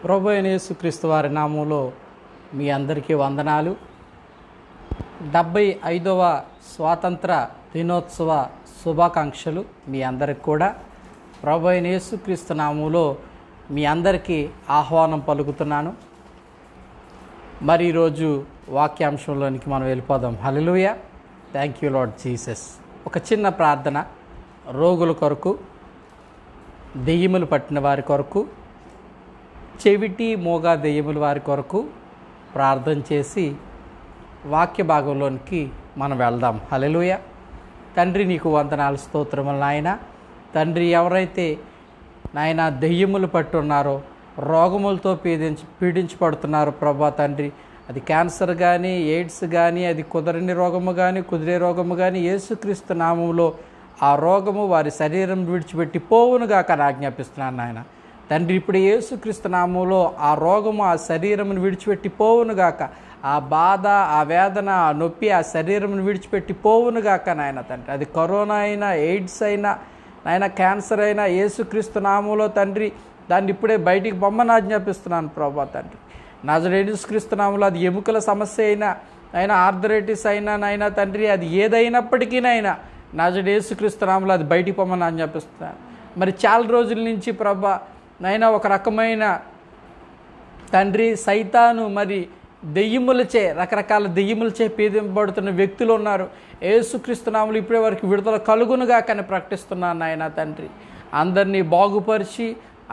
ప్రభువైన యేసుక్రీస్తు వారి నామంలో మీ అందరికీ వందనాలు. 75వ స్వాతంత్ర దినోత్సవ శుభాకాంక్షలు మీ అందరికి కూడా. ప్రభువైన యేసుక్రీస్తు నామంలో మీ అందరికీ ఆహ్వానం పలుకుతున్నాను. మరి ఈరోజు వాక్యాంశంలోనికి మనం వెళ్ళిపోదాం. హల్లెలూయా, థ్యాంక్ యూ లార్డ్ జీసస్. ఒక చిన్న ప్రార్థన. రోగుల కొరకు, దెయ్యములు పట్టిన వారి కొరకు, చెవిటి మోగా దెయ్యముల వారి కొరకు ప్రార్థన చేసి వాక్య భాగంలోనికి మనం వెళ్దాం. హల్లెలూయా. తండ్రి, నీకు వందనాలు, స్తోత్రములు నాయన. తండ్రి, ఎవరైతే నాయన దెయ్యములు పట్టి ఉన్నారో, రోగములతో పీడించబడుతున్నారో ప్రభా తండ్రి, అది క్యాన్సర్ కానీ, ఎయిడ్స్ కానీ, అది కుదరని రోగము కానీ, కుదిరే రోగము కానీ, యేసుక్రీస్తు నామములో ఆ రోగము వారి శరీరం విడిచిపెట్టి పోవునుగాక ఆజ్ఞాపిస్తున్నాను నాయన. తండ్రి, ఇప్పుడు యేసుక్రీస్తు నామములో ఆ రోగము ఆ శరీరమును విడిచిపెట్టి పోవునుగాక. ఆ బాధ, ఆ వేదన, ఆ నొప్పి ఆ శరీరమును విడిచిపెట్టి పోవునుగాక నాయన తండ్రి. అది కరోనా అయినా, ఎయిడ్స్ అయినా నాయన, క్యాన్సర్ అయినా, యేసుక్రీస్తు నామములో తండ్రి దాన్ని ఇప్పుడే బయటికి పొమ్మని ఆజ్ఞాపిస్తున్నాను ప్రభా తండ్రి. నజరేయుడైన యేసుక్రీస్తు నామములో అది ఎముకల సమస్య అయినా అయినా, ఆర్థరైటిస్ అయినా నాయన తండ్రి, అది ఏదైనప్పటికీ నైనా నజరేయుడైన యేసుక్రీస్తు నామములో అది బయటికి పొమ్మని ఆజ్ఞాపిస్తున్నాను. మరి చాలా రోజుల నుంచి ప్రభా నైనా ఒక రకమైన తండ్రి సైతాను మరి దెయ్యములచే, రకరకాల దెయ్యములచే పీడింపబడుతున్న వ్యక్తులు ఉన్నారు. యేసుక్రీస్తు నామములో ఇప్పుడే వారికి విడుదల కలుగునుగా కానీ ప్రకటిస్తున్నాను నాయన తండ్రి. అందరినీ బాగుపరిచి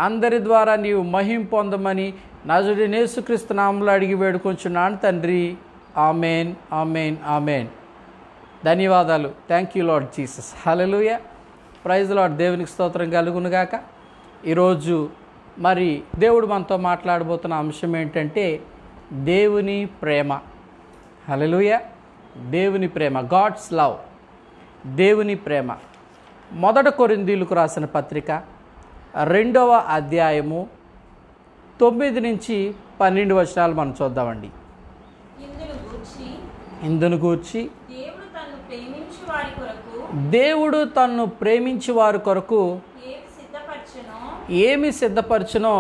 అందరి ద్వారా నీవు మహిమ పొందమని నజరేయుడైన యేసుక్రీస్తు నామములో అడిగి వేడుకొంచున్నాను తండ్రి. ఆమేన్, ఆమేన్, ఆమేన్. ధన్యవాదాలు. Thank you lord Jesus. Hallelujah, praise Lord. దేవునికి స్తోత్రం కలుగునుగాక. ఈరోజు మరి దేవుడు మనతో మాట్లాడబోతున్న అంశం ఏంటంటే దేవుని ప్రేమ. హల్లెలూయా, దేవుని ప్రేమ, గాడ్స్ లవ్, దేవుని ప్రేమ. 1 కొరింథీయులకు రాసిన పత్రిక 2వ అధ్యాయము 9 నుంచి 12 వచనాలు మనం చూద్దామండి. ఇందును గూర్చి దేవుడు తన్ను ప్రేమించి వారి కొరకు ఏమి సిద్ధపరచునో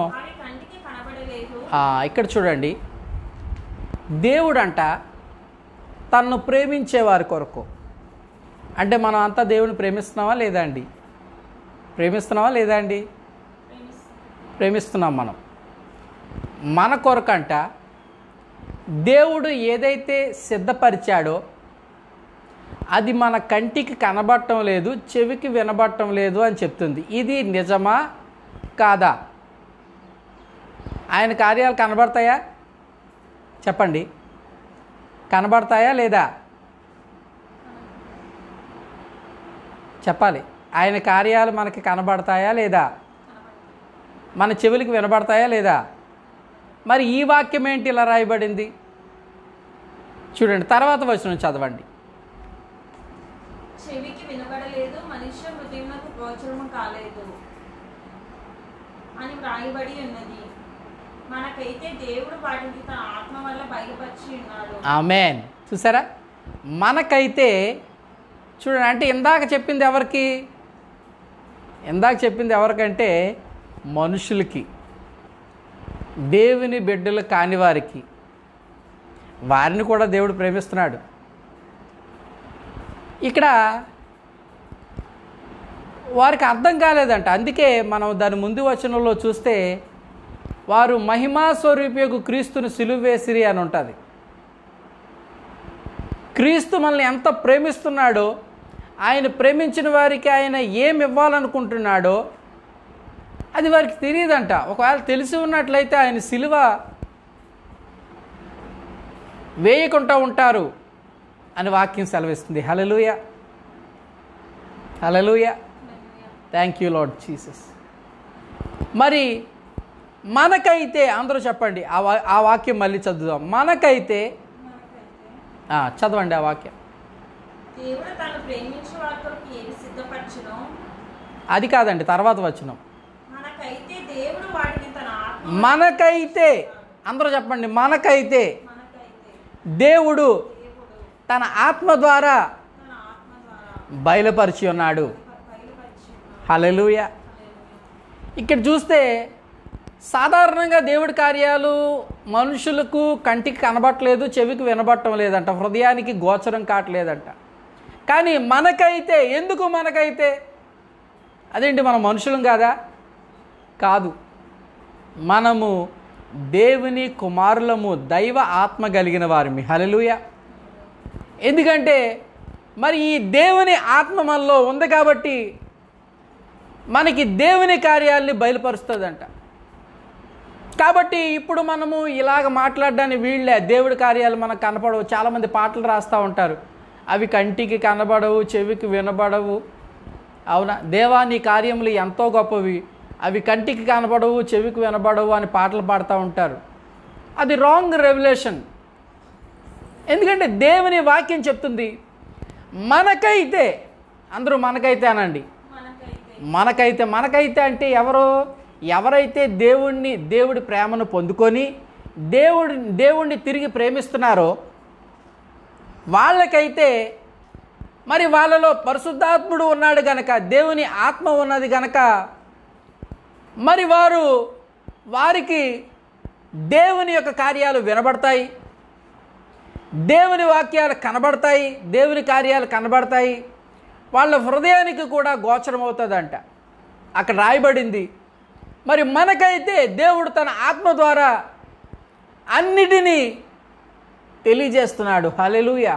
ఇక్కడ చూడండి. దేవుడంట తన్ను ప్రేమించే వారి కొరకు. అంటే మనం అంతా దేవుని ప్రేమిస్తున్నావా లేదా అండి? ప్రేమిస్తున్నావా లేదా అండి? ప్రేమిస్తున్నాం. మనం మన కొరకంట దేవుడు ఏదైతే సిద్ధపరిచాడో అది మన కంటికి కనబడటం లేదు, చెవికి వినబడటం లేదు అని చెప్తుంది. ఇది నిజమా కాదా? ఆయన కార్యాలు కనబడతాయా? చెప్పండి, కనబడతాయా లేదా? చెప్పాలి. ఆయన కార్యాలు మనకి కనబడతాయా లేదా? మన చెవులకి వినబడతాయా లేదా? మరి ఈ వాక్యం ఏంటి ఇలా రాయబడింది? చూడండి, తర్వాత వచనం చదవండి. చెవికి వినబడలేదు, మనుష్య హృదయమునకు గోచరము కాలేదు అని వ్రాయబడి ఉన్నది. మనకైతే దేవుడు వాటిని తన ఆత్మ వల్ల బయలుపరిచి ఉన్నాడు. ఆమేన్. చూసారా? మనకైతే చూడండి, అంటే ఇందాక చెప్పింది ఎవరికి? ఇందాక చెప్పింది ఎవరికంటే మనుషులకి, దేవుని బిడ్డలు కాని వారికి. వారిని కూడా దేవుడు ప్రేమిస్తున్నాడు. ఇక్కడ వారికి అర్థం కాలేదంట. అందుకే మనం దాని ముందు వచనంలో చూస్తే వారు మహిమా స్వరూపియగు క్రీస్తును సిలువ వేసిరి అని ఉంటుంది. క్రీస్తు మనల్ని ఎంత ప్రేమిస్తున్నాడో, ఆయన ప్రేమించిన వారికి ఆయన ఏమి ఇవ్వాలనుకుంటున్నాడో అది వారికి తెలియదంట. ఒకవేళ తెలిసి ఉన్నట్లయితే ఆయన సిలువ వేయకుండా ఉంటారు అని వాక్యం సెలవిస్తుంది. హల్లెలూయా, హల్లెలూయా, థ్యాంక్ యూ లార్డ్ జీసస్. మరి మనకైతే, అందరూ చెప్పండి ఆ వాక్యం మళ్ళీ చదువుదాం. మనకైతే చదవండి ఆ వాక్యం. దేవుడు తను ప్రేమించే వారి కొరకు ఏమి సిద్ధపరచునో, అది కాదండి, తర్వాత వచనం. మనకైతే దేవుడు వాటిని తన ఆత్మ, మనకైతే, అందరూ చెప్పండి, మనకైతే దేవుడు తన ఆత్మ ద్వారా బయలుపరిచి ఉన్నాడు. హల్లెలూయా. ఇక్కడ చూస్తే సాధారణంగా దేవుడి కార్యాలు మనుషులకు కంటికి కనబట్టలేదు, చెవికి వినబట్టం లేదంట, హృదయానికి గోచరం కావట్లేదంట. కానీ మనకైతే, ఎందుకు మనకైతే? అదేంటి, మనం మనుషులం కాదా? కాదు, మనము దేవుని కుమారులము, దైవ ఆత్మ కలిగిన వారిమి. హల్లెలూయా. ఎందుకంటే మరి ఈ దేవుని ఆత్మ మనలో ఉంది కాబట్టి మనకి దేవుని కార్యాలని బయలుపరుస్తుందంట. కాబట్టి ఇప్పుడు మనము ఇలాగ మాట్లాడడానికి వీళ్ళే, దేవుడి కార్యాలు మనకు కనపడవు. చాలామంది పాటలు రాస్తూ ఉంటారు, అవి కంటికి కనబడవు, చెవికి వినబడవు. అవునా? దేవా నీ కార్యములు ఎంతో గొప్పవి, అవి కంటికి కనబడవు, చెవికి వినబడవు అని పాటలు పాడుతూ ఉంటారు. అది రాంగ్ రెవల్యూషన్. ఎందుకంటే దేవుని వాక్యం చెప్తుంది మనకైతే, అందరూ మనకైతే అనండి, మనకైతే అంటే ఎవరైతే దేవుడి ప్రేమను పొందుకొని దేవుడిని తిరిగి ప్రేమిస్తున్నారో వాళ్ళకైతే, మరి వాళ్ళలో పరిశుద్ధాత్ముడు ఉన్నాడు గనక, దేవుని ఆత్మ ఉన్నది గనక, మరి వారికి దేవుని యొక్క కార్యాలు వినబడతాయి, దేవుని వాక్యాలు కనబడతాయి, దేవుని కార్యాలు కనబడతాయి. వాళ్ళ హృదయానికి కూడా గోచరం అవుతుందంట. అక్కడ రాయబడింది. మరి మనకైతే దేవుడు తన ఆత్మ ద్వారా అన్నిటినీ తెలియజేస్తున్నాడు. హల్లెలూయా.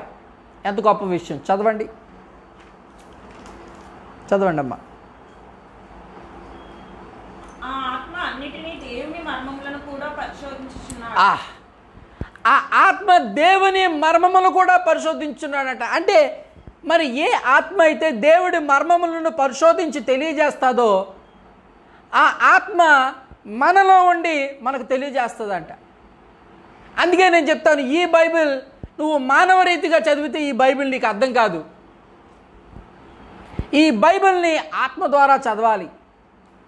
ఎంత గొప్ప విషయం. చదవండి అమ్మా. ఆ ఆత్మ అన్నిటినీ దేవుని మర్మములను కూడా పరిశోధించుచున్నాడు. ఆ ఆత్మ దేవుని మర్మములు కూడా పరిశోధించున్నాడట. అంటే మరి ఏ ఆత్మ అయితే దేవుడి మర్మములను పరిశోధించి తెలియజేస్తుందో ఆ ఆత్మ మనలో ఉండి మనకు తెలియజేస్తుందంట. అందుకే నేను చెప్తాను, ఈ బైబిల్ నువ్వు మానవ రీతిగా చదివితే ఈ బైబిల్ నీకు అర్థం కాదు. ఈ బైబిల్ని ఆత్మ ద్వారా చదవాలి.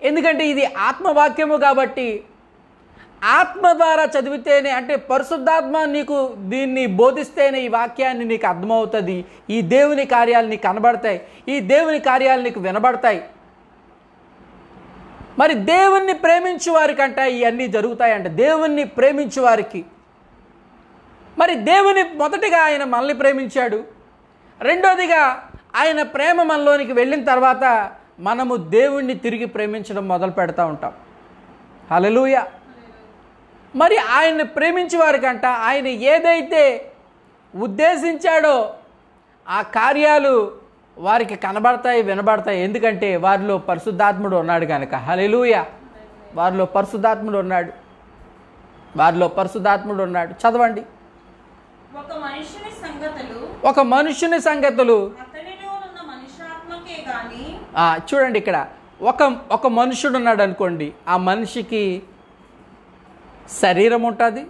ఎందుకంటే ఇది ఆత్మవాక్యము కాబట్టి ఆత్మ ద్వారా చదివితేనే, అంటే పరిశుద్ధాత్మ నీకు దీన్ని బోధిస్తేనే ఈ వాక్యాన్ని నీకు అర్థమవుతుంది. ఈ దేవుని కార్యాలు నీకు కనబడతాయి, ఈ దేవుని కార్యాలు నీకు వినబడతాయి. మరి దేవుణ్ణి ప్రేమించు వారికంట ఇవన్నీ జరుగుతాయంట. దేవుణ్ణి ప్రేమించు వారికి, మరి దేవుని మొదటిగా ఆయన మనల్ని ప్రేమించాడు, రెండోదిగా ఆయన ప్రేమ మనలోనికి వెళ్ళిన తర్వాత మనము దేవుణ్ణి తిరిగి ప్రేమించడం మొదలు పెడతా ఉంటాం. హల్లెలూయా. మరి ఆయన్ని ప్రేమించే వారికంట ఆయన ఏదైతే ఉద్దేశించాడో ఆ కార్యాలు వారికి కనబడతాయి, వినబడతాయి. ఎందుకంటే వారిలో పరిశుద్ధాత్ముడు ఉన్నాడు కనుక. హల్లెలూయా. వారిలో పరిశుద్ధాత్ముడు ఉన్నాడు. చదవండి. ఒక మనుషుని సంగతులు చూడండి. ఇక్కడ ఒక మనుషుడు ఉన్నాడు అనుకోండి. ఆ మనిషికి శరీరం ఉంటుంది,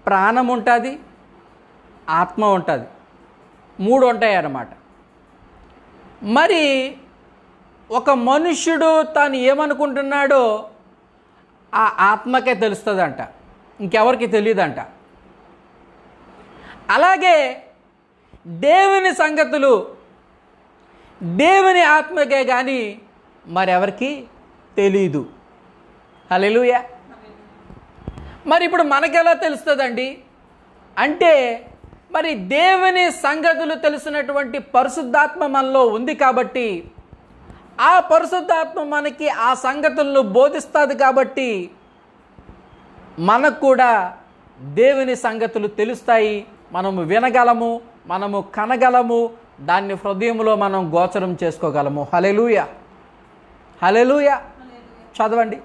ప్రాణం ఉంటుంది, ఆత్మ ఉంటుంది, 3 ఉంటాయి అన్నమాట. మరి ఒక మనుష్యుడు తాను ఏమనుకుంటున్నాడో ఆ ఆత్మకే తెలుస్తుందంట, ఇంకెవరికి తెలియదంట. అలాగే దేవుని సంగతులు దేవుని ఆత్మకే కానీ మరెవరికి తెలీదు. హల్లెలూయా. మరి ఇప్పుడు మనకెలా తెలుస్తుందండి అంటే, మరి దేవుని సంగతులు తెలిసినటువంటి పరిశుద్ధాత్మ మనలో ఉంది కాబట్టి, ఆ పరిశుద్ధాత్మ మనకి ఆ సంగతులను బోధిస్తుంది కాబట్టి మనకు కూడా దేవుని సంగతులు తెలుస్తాయి, మనము వినగలము, మనము కనగలము, దాన్ని హృదయంలో మనం గోచరం చేసుకోగలము. హల్లెలూయా. హల్లెలూయా. చదవండి.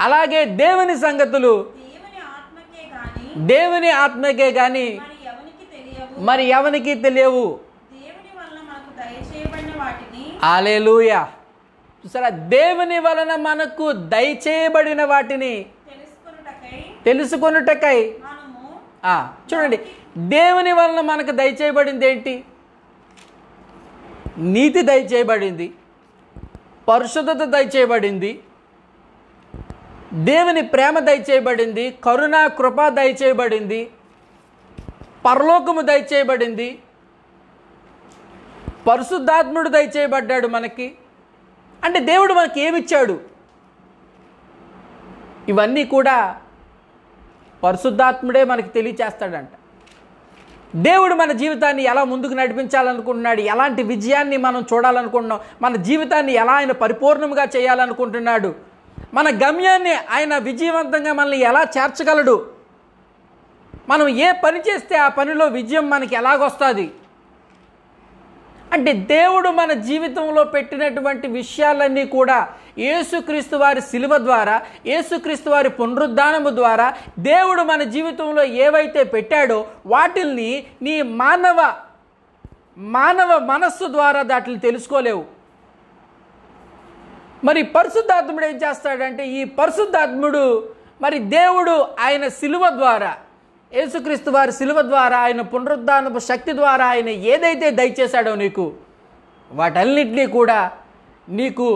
అలాగే దేవుని సంగతులు దేవుని ఆత్మకే గాని మరి ఎవనికి తెలియవు. హల్లెలూయా. చూసారా, దేవుని వలన మనకు దయచేయబడిన వాటిని తెలుసుకొనుటకై. చూడండి, దేవుని వలన మనకు దయచేయబడింది ఏంటి? నీతి దయచేయబడింది, పరిశుద్ధత దయచేయబడింది, దేవుని ప్రేమ దయచేయబడింది, కరుణ కృప దయచేయబడింది, పరలోకము దయచేయబడింది, పరిశుద్ధాత్ముడు దయచేయబడ్డాడు మనకి. అంటే దేవుడు మనకి ఏమిచ్చాడు? ఇవన్నీ కూడా పరిశుద్ధాత్ముడే మనకి తెలియచేస్తాడంట. దేవుడు మన జీవితాన్ని ఎలా ముందుకు నడిపించాలనుకుంటున్నాడు, ఎలాంటి విజయాన్ని మనం చూడాలనుకుంటున్నాం, మన జీవితాన్ని ఎలా ఆయన పరిపూర్ణంగా చేయాలనుకుంటున్నాడు, మన గమ్యాన్ని ఆయన విజయవంతంగా మనల్ని ఎలా చేర్చగలడు, మనం ఏ పని చేస్తే ఆ పనిలో విజయం మనకి ఎలాగొస్తుంది అంటే దేవుడు మన జీవితంలో పెట్టినటువంటి విషయాలన్నీ కూడా యేసుక్రీస్తు వారి శిలువ ద్వారా, యేసుక్రీస్తు వారి పునరుద్ధానము ద్వారా దేవుడు మన జీవితంలో ఏవైతే పెట్టాడో వాటిల్ని నీ మానవ మనస్సు ద్వారా దాటిని తెలుసుకోలేవు. మరి పరిశుద్ధాత్ముడు ఏం చేస్తాడంటే, ఈ పరిశుద్ధాత్ముడు మరి దేవుడు ఆయన శిలువ ద్వారా, యేసుక్రీస్తు వారి శిలువ ద్వారా, ఆయన పునరుద్ధానపు శక్తి ద్వారా ఆయన ఏదైతే దయచేశాడో నీకు, వాటన్నిటినీ కూడా నీకు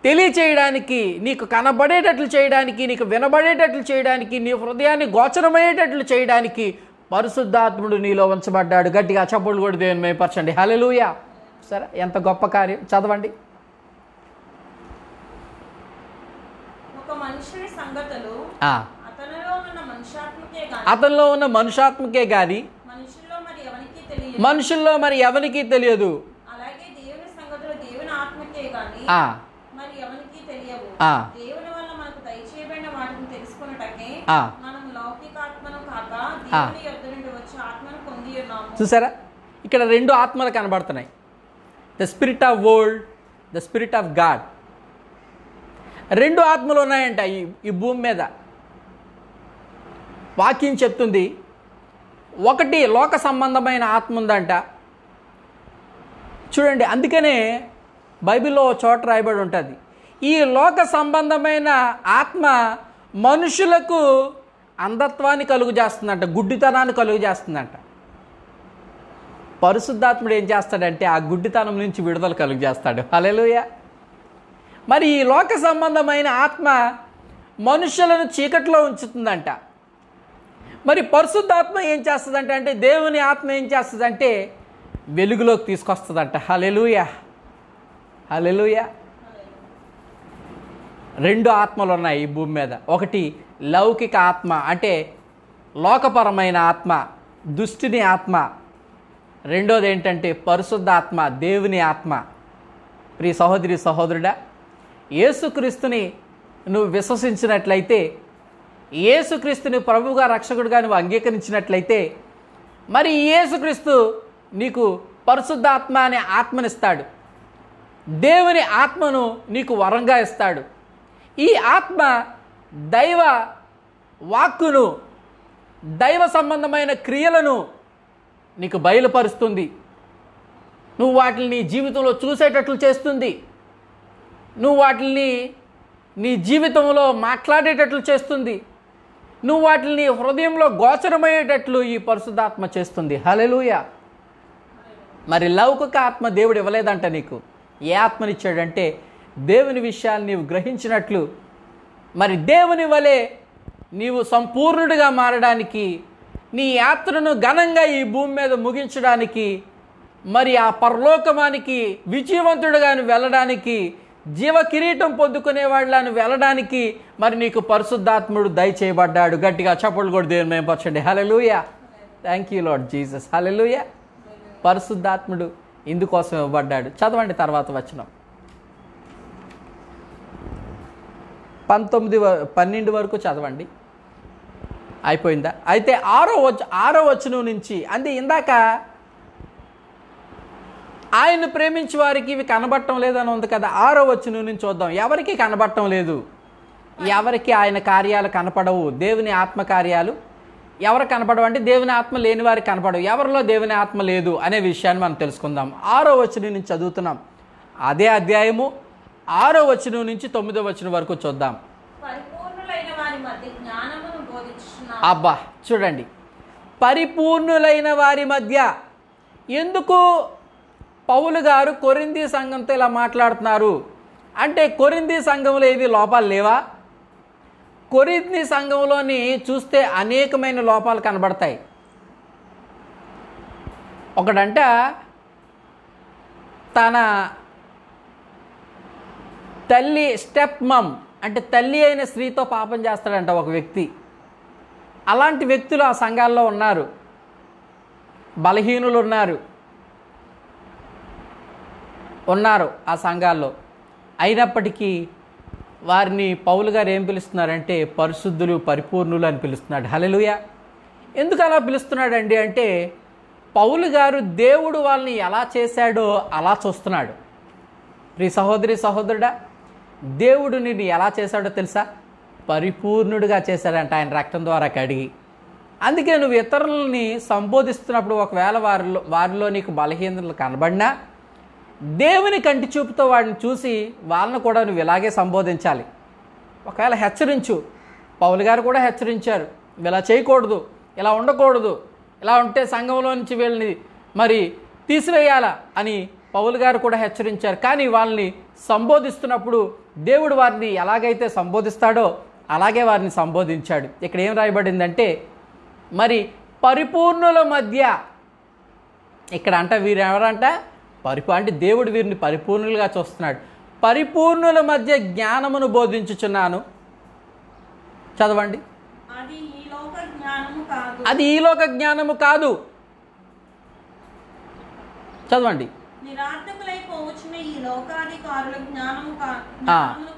తెలియచేయడానికి, నీకు కనబడేటట్లు చేయడానికి, నీకు వినబడేటట్లు చేయడానికి, నీ హృదయాన్ని గోచరమయ్యేటట్లు చేయడానికి పరిశుద్ధాత్ముడు నీలో ఉంచబడ్డాడు. గట్టిగా చప్పట్లు కూడా దేవుని మహిమపరచండి. హల్లెలూయా. సరే, ఎంత గొప్ప కార్యం. చదవండి. ఒక మనుషుని సంగతులు అతనిలో ఉన్న మనుషాత్మకే గాని మనుషుల్లో మరి ఎవరికి తెలియదు. అలాగే దేవుని సంగతులు దేవుని ఆత్మకే గాని మరి ఎవరికి తెలియవు. దేవుని వల్ల మనకు దయచేయబడిన వాటిని తెలుసుకొనుటకే మనం లౌకిక ఆత్మను కాక దేవుని యొద్ద నుండి వచ్చే ఆత్మను పొంది ఉన్నాము. చూసారా, ఇక్కడ రెండు ఆత్మలు కనబడుతున్నాయి. The spirit of world, the spirit of God. రెండు ఆత్మలు ఉన్నాయంట ఈ భూమి మీద. వాక్యం చెప్తుంది, ఒకటి లోక సంబంధమైన ఆత్మ ఉందంట. చూడండి, అందుకనే బైబిల్లో చోట రాయబడి ఉంటుంది, ఈ లోక సంబంధమైన ఆత్మ మనుషులకు అంధత్వాన్ని కలుగు చేస్తుందంట, గుడ్డితనాన్ని కలుగు చేస్తుందంట. పరిశుద్ధాత్ముడు ఏం చేస్తాడంటే ఆ గుడ్డితనం నుంచి విడుదల కలుగు చేస్తాడు. హల్లెలూయా. మరి ఈ లోక సంబంధమైన ఆత్మ మనుషులను చీకట్లో ఉంచుతుందంట. మరి పరిశుద్ధాత్మ ఏం చేస్తుందంటే, అంటే దేవుని ఆత్మ ఏం చేస్తుందంటే వెలుగులోకి తీసుకొస్తుందంట. హల్లెలూయా, హల్లెలూయా. రెండు ఆత్మలు ఉన్నాయి ఈ భూమి మీద. ఒకటి లౌకిక ఆత్మ, అంటే లోకపరమైన ఆత్మ, దుష్టుని ఆత్మ. రెండోది ఏంటంటే పరిశుద్ధ ఆత్మ, దేవుని ఆత్మ. ప్రియ సహోదరి సహోదరుడా, యేసుక్రీస్తుని నువ్వు విశ్వసించినట్లయితే, యేసుక్రీస్తుని ప్రభువుగా రక్షకుడిగా నువ్వు అంగీకరించినట్లయితే, మరి యేసుక్రీస్తు నీకు పరిశుద్ధాత్మ అనే ఆత్మనిస్తాడు. దేవుని ఆత్మను నీకు వరంగా ఇస్తాడు. ఈ ఆత్మ దైవ వాక్కును, దైవ సంబంధమైన క్రియలను నీకు బయలుపరుస్తుంది. నువ్వు వాటిని నీ జీవితంలో చూసేటట్లు చేస్తుంది. నువ్వు వాటిని నీ జీవితంలో మాట్లాడేటట్లు చేస్తుంది. నువ్వు వాటిని హృదయంలో గోచరమయ్యేటట్లు ఈ పరిశుద్ధాత్మ చేస్తుంది. హల్లెలూయా. మరి లౌకిక ఆత్మ దేవుడు ఇవ్వలేదంట నీకు. ఏ ఆత్మనిచ్చాడంటే దేవుని విషయాలు నీవు గ్రహించినట్లు, మరి దేవుని వలె నీవు సంపూర్ణుడిగా మారడానికి, నీ యాత్రను ఘనంగా ఈ భూమి మీద ముగించడానికి, మరి ఆ పరలోకమానికి విజయవంతుడిగా వెళ్ళడానికి, జీవ కిరీటం పొందుకునే వాళ్ళను వెళ్ళడానికి మరి నీకు పరిశుద్ధాత్ముడు దయచేయబడ్డాడు. గట్టిగా చప్పట్లు కూడా దేవుని మహిమపరచండి. హల్లెలూయా. Thank you lord Jesus. హల్లెలూయా. పరిశుద్ధాత్ముడు ఇందుకోసం ఇవ్వబడ్డాడు. చదవండి తర్వాత వచనం 12 వరకు చదవండి. అయిపోయిందా? అయితే ఆరో వచనం నుంచి, అంటే ఇందాక ఆయన ప్రేమించే వారికి ఇవి కనబడటం లేదని ఉంది కదా. 6వ వచనం నుంచి చూద్దాం. ఎవరికి కనబడటం లేదు, ఎవరికి ఆయన కార్యాలు కనపడవు. దేవుని ఆత్మ కార్యాలు ఎవరు కనపడవు అంటే దేవుని ఆత్మ లేని వారికి కనపడవు. ఎవరిలో దేవుని ఆత్మ లేదు అనే విషయాన్ని మనం తెలుసుకుందాం. 6వ వచనం నుంచి చదువుతున్నాం. అదే అధ్యాయము 6వ వచనం నుంచి 9వ వచనం వరకు చూద్దాం. అబ్బా, చూడండి, పరిపూర్ణులైన వారి మధ్య. ఎందుకు పౌలు గారు కొరింథీ సంఘంతో ఇలా మాట్లాడుతున్నారు అంటే, కొరింథీ సంఘంలో ఏవి లోపాలు లేవా? కొరింథీ సంఘంలోని చూస్తే అనేకమైన లోపాలు కనబడతాయి. ఒకడంట తన తల్లి స్టెప్ మమ్ అంటే తల్లి అయిన స్త్రీతో పాపం చేస్తాడంట ఒక వ్యక్తి. అలాంటి వ్యక్తులు ఆ సంఘాల్లో ఉన్నారు, బలహీనులు ఉన్నారు ఆ సంఘాల్లో. అయినప్పటికీ వారిని పౌలు గారు ఏం పిలుస్తున్నారంటే పరిశుద్ధులు, పరిపూర్ణులు అని పిలుస్తున్నాడు. హల్లెలూయా. ఎందుకు అలా పిలుస్తున్నాడండి అంటే పౌలు గారు దేవుడు వాళ్ళని ఎలా చేశాడో అలా చూస్తున్నాడు. ప్రియ సహోదరి సహోదరుడా, దేవుడు నిన్ను ఎలా చేశాడో తెలుసా? పరిపూర్ణుడిగా చేశాడంట ఆయన రక్తం ద్వారా కడిగి. అందుకే నువ్వు ఇతరులని సంబోధిస్తున్నప్పుడు ఒకవేళ వారిలో నీకు బలహీనతలు కనబడినా దేవుని కంటి చూపుతో వాడిని చూసి వాళ్ళని కూడా నువ్వు ఇలాగే సంబోధించాలి. ఒకవేళ హెచ్చరించు. పౌలు గారు కూడా హెచ్చరించారు, ఇలా చేయకూడదు, ఇలా ఉండకూడదు, ఇలా ఉంటే సంఘంలో నుంచి వీళ్ళని మరి తీసివేయాలా అని పౌలు గారు కూడా హెచ్చరించారు. కానీ వాళ్ళని సంబోధిస్తున్నప్పుడు దేవుడు వారిని ఎలాగైతే సంబోధిస్తాడో అలాగే వారిని సంబోధించాడు. ఇక్కడ ఏం రాయబడిందంటే మరి పరిపూర్ణుల మధ్య, ఇక్కడ అంట వీరెవరంట అంటే దేవుడు వీరిని పరిపూర్ణులుగా చూస్తున్నాడు. పరిపూర్ణుల మధ్య జ్ఞానమును బోధించుచున్నాను. చదవండి. అది ఈ లోక జ్ఞానము కాదు. చదవండి. నిరార్థకులైపోవచ్చున్న ఈ లోకాధికారుల జ్ఞానము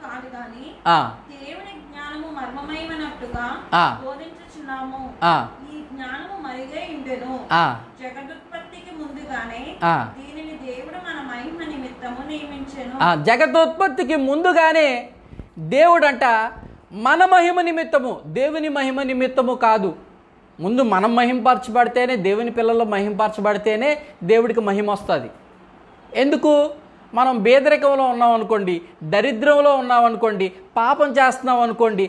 కాదు గాని దేవుని జ్ఞానము మర్మమైనట్టుగా బోధించుచున్నాము. ఈ జ్ఞానము మరుగై ఉండెను. జగదుత్పత్తికి ముందుగానే దీనిని దేవుడు మన మహిమ నిమిత్తము నియమించెను. జగదుత్పత్తికి ముందుగానే దేవుడంట మన మహిమ నిమిత్తము, దేవుని మహిమ నిమిత్తము కాదు. ముందు మనం మహింపరచబడితేనే, దేవుని పిల్లలు మహింపరచబడితేనే దేవుడికి మహిమ వస్తుంది. ఎందుకు? మనం పేదరికంలో ఉన్నాం అనుకోండి, దరిద్రంలో ఉన్నాం అనుకోండి, పాపం చేస్తున్నాం అనుకోండి,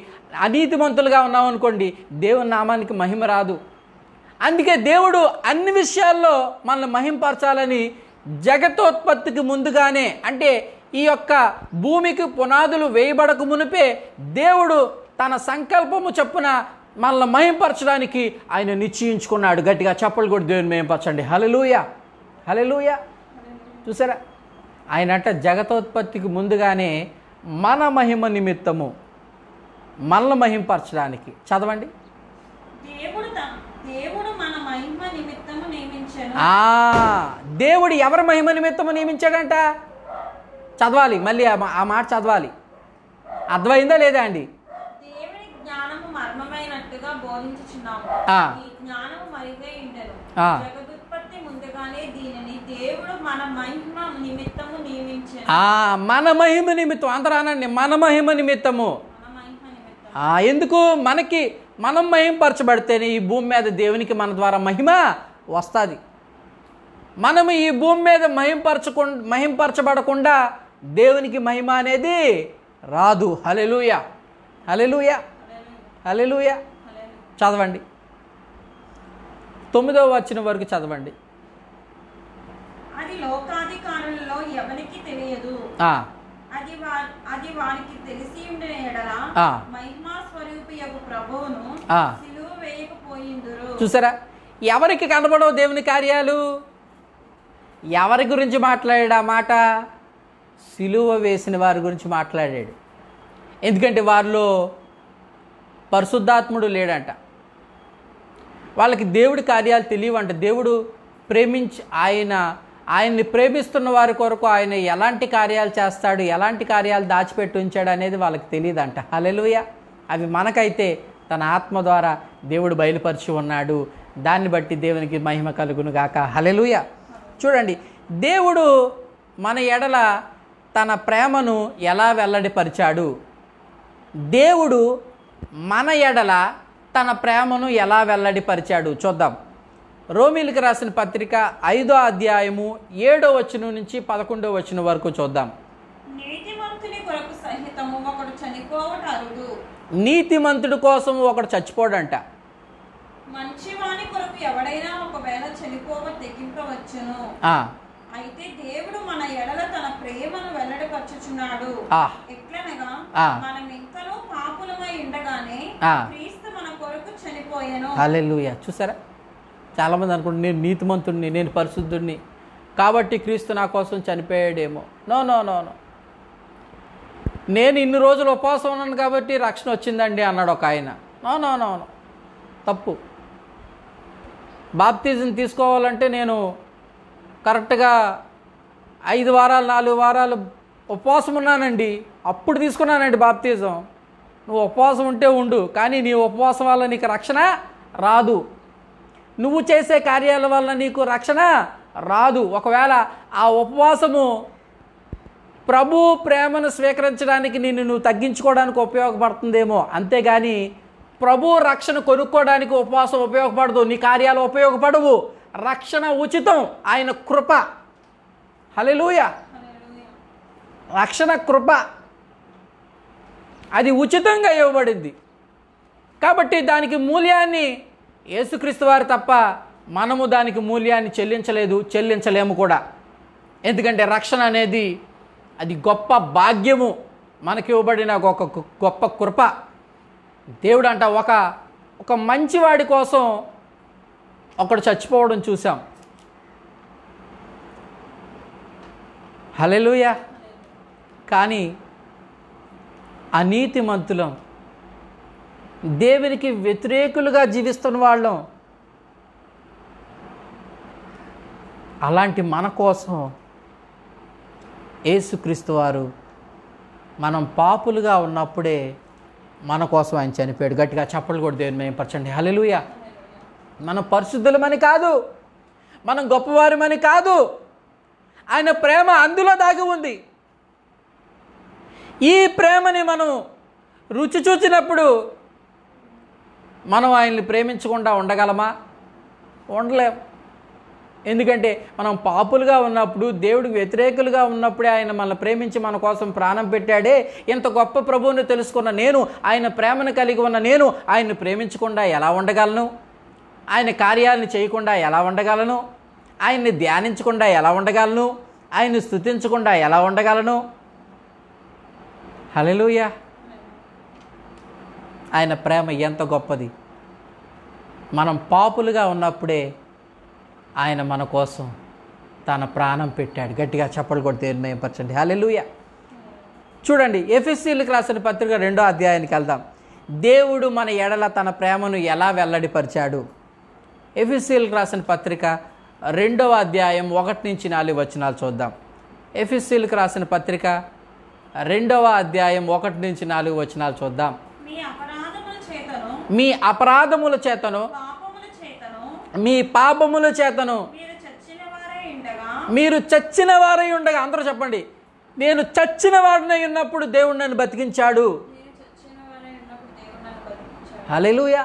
అనీతిమంతులుగా ఉన్నాం అనుకోండి, దేవుని నామానికి మహిమ రాదు. అందుకే దేవుడు అన్ని విషయాల్లో మనల్ని మహింపరచాలని జగతోత్పత్తికి ముందుగానే, అంటే ఈ యొక్క భూమికి పునాదులు వేయబడక మునిపే దేవుడు తన సంకల్పము చొప్పున మనల్ని మహింపరచడానికి ఆయన నిశ్చయించుకున్నాడు. గట్టిగా చప్పలు కూడా దేవుని మహింపరచండి. హల్లెలూయా, హల్లెలూయా. చూసారా, ఆయన అంటే జగతోత్పత్తికి ముందుగానే మన మహిమ నిమిత్తము మనల్ని మహింపరచడానికి. చదవండి. దేవుడు మన మహిమ నిమిత్తము నియమించెను. దేవుడు ఎవరి మహిమ నిమిత్తము నియమించాడంట? చదవాలి, మళ్ళీ ఆ మాట చదవాలి. అర్థమైందా లేదా అండి? దేవుని జ్ఞానము మర్మమైనట్టుగా బోధించుచున్నాము. ఈ జ్ఞానము మరుగై ఉండెను. జగదుత్పత్తి ముందుగానే దీనిని దేవుడు మన మహిమ నిమిత్తము నియమించెను. మన మహిమ నిమిత్తం, అందరూ అనండి, మన మహిమ నిమిత్తము. ఎందుకు? మనం మహింపరచబడితేనే ఈ భూమి మీద దేవునికి మన ద్వారా మహిమ వస్తుంది. మనము ఈ భూమి మీద మహింపరచబడకుండా దేవునికి మహిమ అనేది రాదు. హల్లెలూయా, హల్లెలూయా, హల్లెలూయా. చదవండి, 9వ వచనం వరకు చదవండి. అది లోకాధికారులలో ఎవరికి తెలియదు, అది వారికి తెలిసి ఉండిన ఎడల మహిమా స్వరూపియగు ప్రభువును సిలువ వేయకపోయిందురు. చూసారా, ఎవరికి కనబడవు దేవుని కార్యాలు? ఎవరి గురించి మాట్లాడాడు ఆ మాట? సిలువ వేసిన వారి గురించి మాట్లాడాడు. ఎందుకంటే వారిలో పరిశుద్ధాత్ముడు లేడంట. వాళ్ళకి దేవుడి కార్యాలు తెలియవంట. దేవుడు ఆయన్ని ప్రేమిస్తున్న వారి కొరకు ఆయన ఎలాంటి కార్యాలు చేస్తాడు, ఎలాంటి కార్యాలు దాచిపెట్టి ఉంచాడు అనేది వాళ్ళకి తెలియదంట. హల్లెలూయా. అవి మనకైతే తన ఆత్మ ద్వారా దేవుడు బయలుపరిచి ఉన్నాడు. దాన్ని బట్టి దేవునికి మహిమ కలుగును గాక. హల్లెలూయా. చూడండి, దేవుడు మన ఎడల తన ప్రేమను ఎలా వెల్లడిపరిచాడు? దేవుడు మన ఎడల తన ప్రేమను ఎలా వెల్లడిపరిచాడు చూద్దాం. రోమీలకు రాసిన పత్రిక 5వ అధ్యాయము 7వ వచనం నుంచి 11వ వచనం వరకు చూద్దాం. నీతిమంతుని కొరకు సహితము ఒకడు చనిపోవట అరుదు. నీతిమంతుడి కోసం ఒకడు చచ్చిపోడంట. మంచివాని కొరకు ఎవడైనా ఒకవేళ చనిపోవ తెగింపవచ్చును. అయితే దేవుడు మన ఎడల తన ప్రేమను వెల్లడిపరచుచున్నాడు. ఎట్లనగా మనం ఇంకనూ పాపులమై ఉండగానే క్రీస్తు మన కొరకు చనిపోయెను. హల్లెలూయా. చూసారా, చాలామంది అనుకుంటారు నేను నీతిమంతుడిని, నేను పరిశుద్ధుడిని, కాబట్టి క్రీస్తు నా కోసం చనిపోయాడేమో. నో నో నో నో, నేను ఇన్ని రోజులు ఉపవాసం ఉన్నాను కాబట్టి రక్షణ వచ్చిందండి అన్నాడు ఒక ఆయన. నో నో నో నో, తప్పు. బాప్తిజం తీసుకోవాలంటే నేను కరెక్ట్గా 5 వారాలు 4 వారాలు ఉపవాసం ఉన్నానండి, అప్పుడు తీసుకున్నానండి బాప్తిజం. నువ్వు ఉపవాసం ఉంటే ఉండు, కానీ నీ ఉపవాసం వల్ల నీకు రక్షణ రాదు. నువ్వు చేసే కార్యాల వల్ల నీకు రక్షణ రాదు. ఒకవేళ ఆ ఉపవాసము ప్రభు ప్రేమను స్వీకరించడానికి నువ్వు తగ్గించుకోవడానికి ఉపయోగపడుతుందేమో, అంతేగాని ప్రభు రక్షణ కొనుక్కోవడానికి ఉపవాసం ఉపయోగపడదు. నీ కార్యాలు ఉపయోగపడవు. రక్షణ ఉచితం, ఆయన కృప. హల్లెలూయా. రక్షణ కృప, అది ఉచితంగా ఇవ్వబడింది. కాబట్టి దానికి మూల్యాన్ని యేసుక్రీస్తు వారు తప్ప మనము దానికి మూల్యాన్ని చెల్లించలేము కూడా. ఎందుకంటే రక్షణ అనేది అది గొప్ప భాగ్యము, మనకి ఇవ్వబడిన ఒక గొప్ప కృప. దేవుడు అంట ఒక మంచివాడి కోసం ఒకడు చచ్చిపోవడం చూసాం. హల్లెలూయా. కానీ అనీతిమంతులం, దేవునికి వ్యతిరేకులుగా జీవిస్తున్న వాళ్ళం, అలాంటి మన కోసం యేసుక్రీస్తు వారు మనం పాపులుగా ఉన్నప్పుడే మన కోసం ఆయన చనిపోయాడు. గట్టిగా చప్పట్లు కూడా దేవుని మహిమపరచండి. హల్లెలూయా. మనం పరిశుద్ధులమని కాదు, మనం గొప్పవారమని కాదు, ఆయన ప్రేమ అందులో దాగి ఉంది. ఈ ప్రేమని మనం రుచి చూచినప్పుడు మనం ఆయన్ని ప్రేమించకుండా ఉండగలమా? ఉండలేం. ఎందుకంటే మనం పాపులుగా ఉన్నప్పుడు, దేవుడికి వ్యతిరేకులుగా ఉన్నప్పుడే ఆయన మనల్ని ప్రేమించి మన కోసం ప్రాణం పెట్టాడే. ఇంత గొప్ప ప్రభువుని తెలుసుకున్న నేను, ఆయన ప్రేమను కలిగి ఉన్న నేను ఆయన్ని ప్రేమించకుండా ఎలా ఉండగలను? ఆయన కార్యాలను చేయకుండా ఎలా ఉండగలను? ఆయన్ని ధ్యానించకుండా ఎలా ఉండగలను? ఆయన్ని స్తుతించకుండా ఎలా ఉండగలను? హల్లెలూయా. ఆయన ప్రేమ ఎంత గొప్పది. మనం పాపులుగా ఉన్నప్పుడే ఆయన మన కోసం తన ప్రాణం పెట్టాడు. గట్టిగా చప్పట్లు కొట్టి దేవుని మహిమపరచండి. హల్లెలూయా. చూడండి, ఎఫెసీయులకు రాసిన పత్రిక 2వ అధ్యాయానికి వెళ్దాం. దేవుడు మన ఎడల తన ప్రేమను ఎలా వెల్లడిపరిచాడు? ఎఫెసీయులకు రాసిన పత్రిక 2వ అధ్యాయం 1-4 వచనాలు చూద్దాం. ఎఫెసీయులకు రాసిన పత్రిక 2వ అధ్యాయం 1-4 వచనాలు చూద్దాం. మీ అపరాధముల చేతను మీ పాపముల చేతను మీరు చచ్చిన వారై ఉండగా, అందరూ చెప్పండి, నేను చచ్చిన వాడినై ఉన్నప్పుడు దేవుడు నన్ను బతికించాడు. హల్లెలూయా.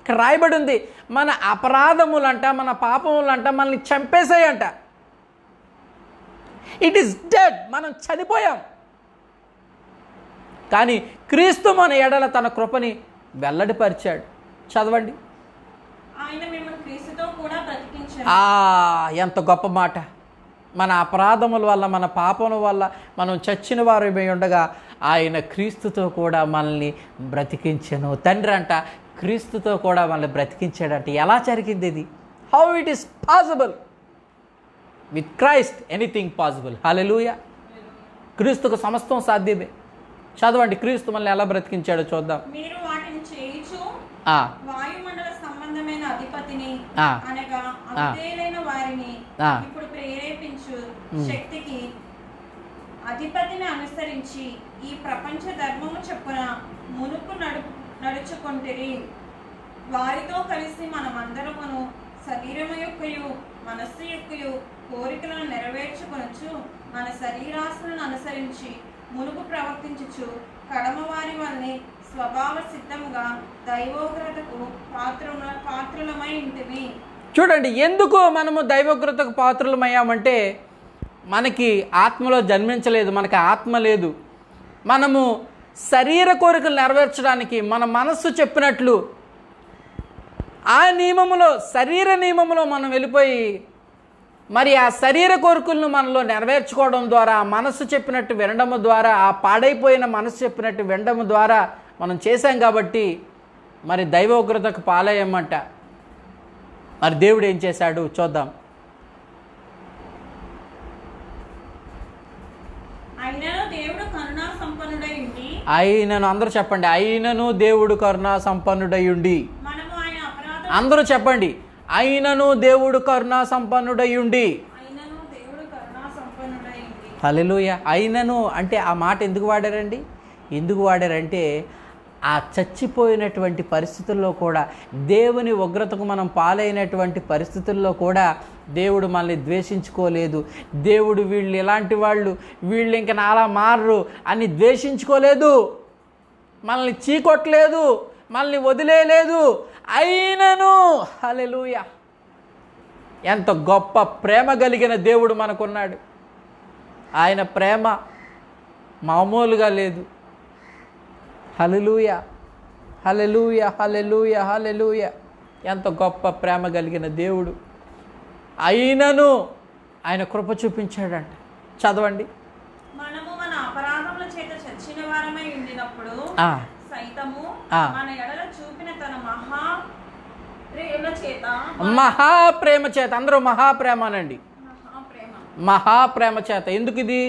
ఇక్కడ రాయబడి ఉంది, మన అపరాధములంట, మన పాపములంట మనల్ని చంపేసాయంట. ఇట్ ఈస్ డెడ్, మనం చనిపోయాం. కానీ క్రీస్తు మన ఎడల తన కృపని వెల్లడిపరిచాడు. చదవండి. ఎంత గొప్ప మాట. మన అపరాధముల వల్ల, మన పాపముల వల్ల మనం చచ్చిన వారమై ఉండగా ఆయన క్రీస్తుతో కూడా మనల్ని బ్రతికించెను. తండ్రి అంట క్రీస్తుతో కూడా మనల్ని బ్రతికించాడంట. ఎలా జరిగింది ఇది? How it is possible? With Christ anything possible. హల్లెలూయా. క్రీస్తుకు సమస్తం సాధ్యమే. చదవండి, క్రీస్తు మనల్ని ఎలా బ్రతికించాడో చూద్దాం. మీరు వాటిని చేయుచు వాయుమండల సంబంధమైన అధిపతిని అనగా అవిధేయులైన వారిని ఇప్పుడు ప్రేరేపించు శక్తికి అధిపతిని అనుసరించి ఈ ప్రపంచ ధర్మము చొప్పున మునుపు నడుచుకొంటిరి. వారితో కలిసి మనమందరమును శరీరము యొక్కయు మనస్సు యొక్కయు కోరికలను నెరవేర్చుకొనొచ్చు మన శరీరాశలను అనుసరించి మునుపు ప్రవర్తించుచు కడమవారి వల్లే స్వభావ సిద్ధముగా దైవోగ్రతకు పాత్రులమై ఉంటిమి. చూడండి, ఎందుకు మనము దైవోగ్రతకు పాత్రులమయ్యామంటే మనకి ఆత్మలో జన్మించలేదు, మనకి ఆత్మ లేదు. మనము శరీర కోరికలు నెరవేర్చడానికి మన మనస్సు చెప్పినట్లు ఆ నియమములో, శరీర నియమములో మనం వెళ్ళిపోయి మరి ఆ శరీర కోరికలను మనలో నెరవేర్చుకోవడం ద్వారా, మనస్సు చెప్పినట్టు వినడము ద్వారా, ఆ పాడైపోయిన మనస్సు చెప్పినట్టు వినడము ద్వారా మనం చేశాం. కాబట్టి మరి దైవోగ్రతకు పాలయ్యమంట. మరి దేవుడు ఏం చేశాడు చూద్దాం. కరుణా సంపన్నుడై ఉండి, అయినను, అందరూ చెప్పండి, అయినను దేవుడు కరుణా సంపన్నుడై ఉండి. మనము ఆయన అపరాధం, అందరూ చెప్పండి, అయినను దేవుడు కరుణా సంపన్నుడై ఉండి. అయినను దేవుడు కరుణా సంపన్నుడై ఉండి. హల్లెలూయా. అయినను అంటే ఆ మాట ఎందుకు వాడారండి? ఎందుకు వాడారంటే ఆ చచ్చిపోయినటువంటి పరిస్థితుల్లో కూడా, దేవుని ఉగ్రతకు మనం పాలైనటువంటి పరిస్థితుల్లో కూడా దేవుడు మనల్ని ద్వేషించుకోలేదు. దేవుడు వీళ్ళు ఇలాంటి వాళ్ళు, వీళ్ళు ఇంక నాలా మారరు అని ద్వేషించుకోలేదు, మనల్ని చీకొట్టలేదు, మనల్ని వదిలేయలేదు. అయినను, హల్లెలూయా, ఎంత గొప్ప ప్రేమ కలిగిన దేవుడు మనకున్నాడు. ఆయన ప్రేమ మామూలుగా లేదు. హల్లెలూయా, హల్లెలూయా, హల్లెలూయా, హల్లెలూయా. ఎంత గొప్ప ప్రేమ కలిగిన దేవుడు. అయినను ఆయన కృప చూపించాడంట. చదవండి. మనము మన అపరాధముల చేత చచ్చిన వారమై ఉండినప్పుడు సైతము మన ఎడల చూపిన తన మహాప్రేమ చేత, అందరూ మహాప్రేమ అనండి, మహాప్రేమ చేత. ఎందుకు ఇది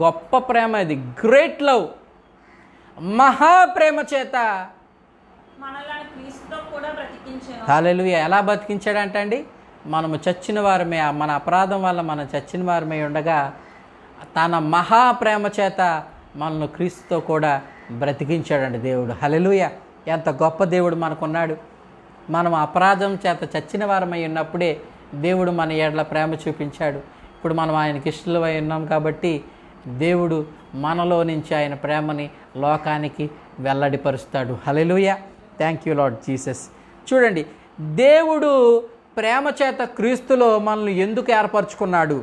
గొప్ప ప్రేమ? ఇది గ్రేట్ లవ్. మహాప్రేమ చేత మనలను క్రీస్తుతో కూడా బ్రతికించెను. హల్లెలూయా. ఎలా బతికించాడంట అండి? మనము చచ్చిన వారమే, మన అపరాధం వల్ల మనం చచ్చిన వారమే ఉండగా తన మహాప్రేమ చేత మనల్ని క్రీస్తుతో కూడా బ్రతికించాడండి దేవుడు. హల్లెలూయా. ఎంత గొప్ప దేవుడు మనకున్నాడు. మనం అపరాధం చేత చచ్చిన వారమై ఉన్నప్పుడే దేవుడు మన ఎడల ప్రేమ చూపించాడు. ఇప్పుడు మనం ఆయనకి ఇష్టలమై ఉన్నాం కాబట్టి దేవుడు మనలో నుంచి ఆయన ప్రేమని లోకానికి వెల్లడిపరుస్తాడు. హల్లెలూయా. Thank you lord Jesus. చూడండి, దేవుడు ప్రేమ చేత క్రీస్తులో మనల్ని ఎందుకు ఏర్పరచుకున్నాడు?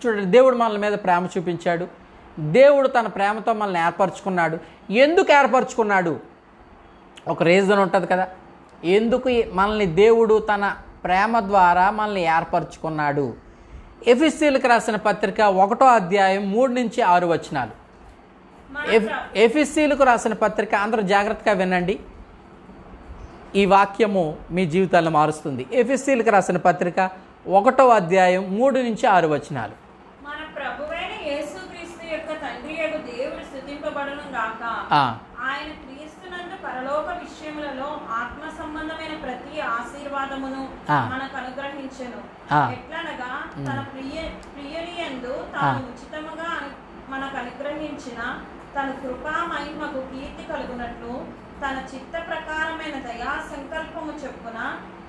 చూడండి, దేవుడు మనల మీద ప్రేమ చూపించాడు. దేవుడు తన ప్రేమతో మనల్ని ఏర్పరచుకున్నాడు. ఎందుకు ఏర్పరచుకున్నాడు? ఒక రీజన్ ఉంటుంది కదా, ఎందుకు మనల్ని దేవుడు తన ప్రేమ ద్వారా మనల్ని ఏర్పరచుకున్నాడు. ఎఫెసీయులకు రాసిన పత్రిక 1వ అధ్యాయం 3-6 వచనాలు. ఎఫెసీయులకు రాసిన పత్రిక, అందరూ జాగ్రత్తగా వినండి, ఈ వాక్యము మీ జీవితాలను మారుస్తుంది. ఎఫెసీయులకు రాసిన పత్రిక 1వ అధ్యాయం 3-6 వచనాలు. మన ప్రభువైన యేసుక్రీస్తు యొక్క తండ్రి యొక్క దేవుడు స్తుతింపబడును గాక. ఆయన క్రీస్తునందు పరలోక విషయములలో ఆత్మ సంబంధమైన ప్రతి ఆశీర్వాదమును మనకు అనుగ్రహించెను. ఎట్లనగా తన ప్రియుని యందు తాను ఉచితముగా మనకు అనుగ్రహించిన తన కృపా మహిమకు కీర్తి కలుగునట్లు తన చిత్త ప్రకారమైన దయా సంకల్పము చొప్పున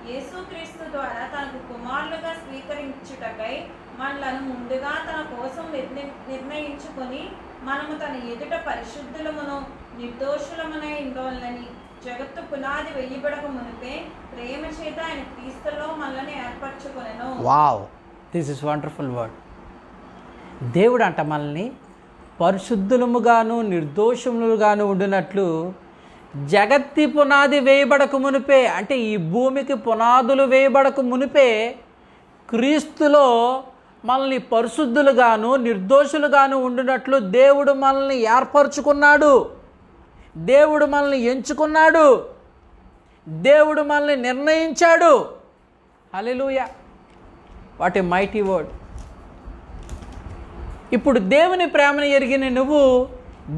యేసుక్రీస్తు ద్వారా తనకు కుమారులుగా స్వీకరించుటకై మనలను ముందుగా తన కోసం నిర్ణయించుకొని మనము తన ఎదుట పరిశుద్ధులమును నిర్దోషులమునై ఉండాలని జగత్తు పునాది వెయ్యబడక మునిపే ప్రేమ చేత ఆయన క్రీస్తులో మనల్ని ఏర్పరచుకొనెను. Wow, this is wonderful word. దేవుడు అంట మనల్ని పరిశుద్ధులముగాను నిర్దోషములుగాను ఉండినట్లు జగత్తి పునాది వేయబడక మునిపే, అంటే ఈ భూమికి పునాదులు వేయబడక మునిపే క్రీస్తులో మనల్ని పరిశుద్ధులుగాను నిర్దోషులుగాను ఉండినట్లు దేవుడు మనల్ని ఏర్పరచుకున్నాడు. దేవుడు మనల్ని ఎంచుకున్నాడు. దేవుడు మనల్ని నిర్ణయించాడు. హల్లెలూయా. What a mighty word. ఇప్పుడు దేవుని ప్రేమను ఎరిగిన నువ్వు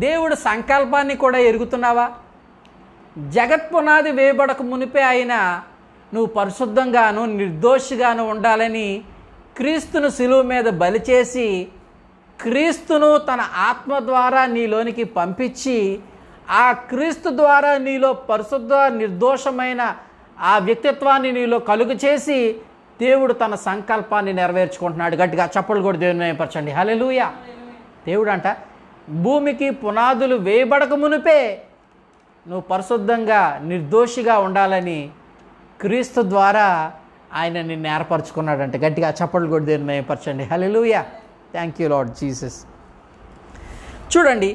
దేవుడు సంకల్పాన్ని కూడా ఎరుగుతున్నావా? జగత్పునాది వేయబడక మునిపే అయినా నువ్వు పరిశుద్ధంగాను నిర్దోషిగాను ఉండాలని క్రీస్తును శిలువ మీద బలి చేసి క్రీస్తును తన ఆత్మ ద్వారా నీలోనికి పంపించి ఆ క్రీస్తు ద్వారా నీలో పరిశుద్ధ నిర్దోషమైన ఆ వ్యక్తిత్వాన్ని నీలో కలుగు చేసి దేవుడు తన సంకల్పాన్ని నెరవేర్చుకుంటున్నాడు. గట్టిగా చప్పట్లు కూడా దేవుని మహిమపరచండి. హల్లెలూయా. దేవుడు అంట భూమికి పునాదులు వేయబడక మునిపే నువ్వు పరిశుద్ధంగా నిర్దోషిగా ఉండాలని క్రీస్తు ద్వారా ఆయన నిన్ను ఏర్పరచుకున్నాడంట. గట్టిగా చప్పట్లు కూడా దేవుని మహిమపరచండి. హల్లెలూయా. Thank you lord Jesus. చూడండి,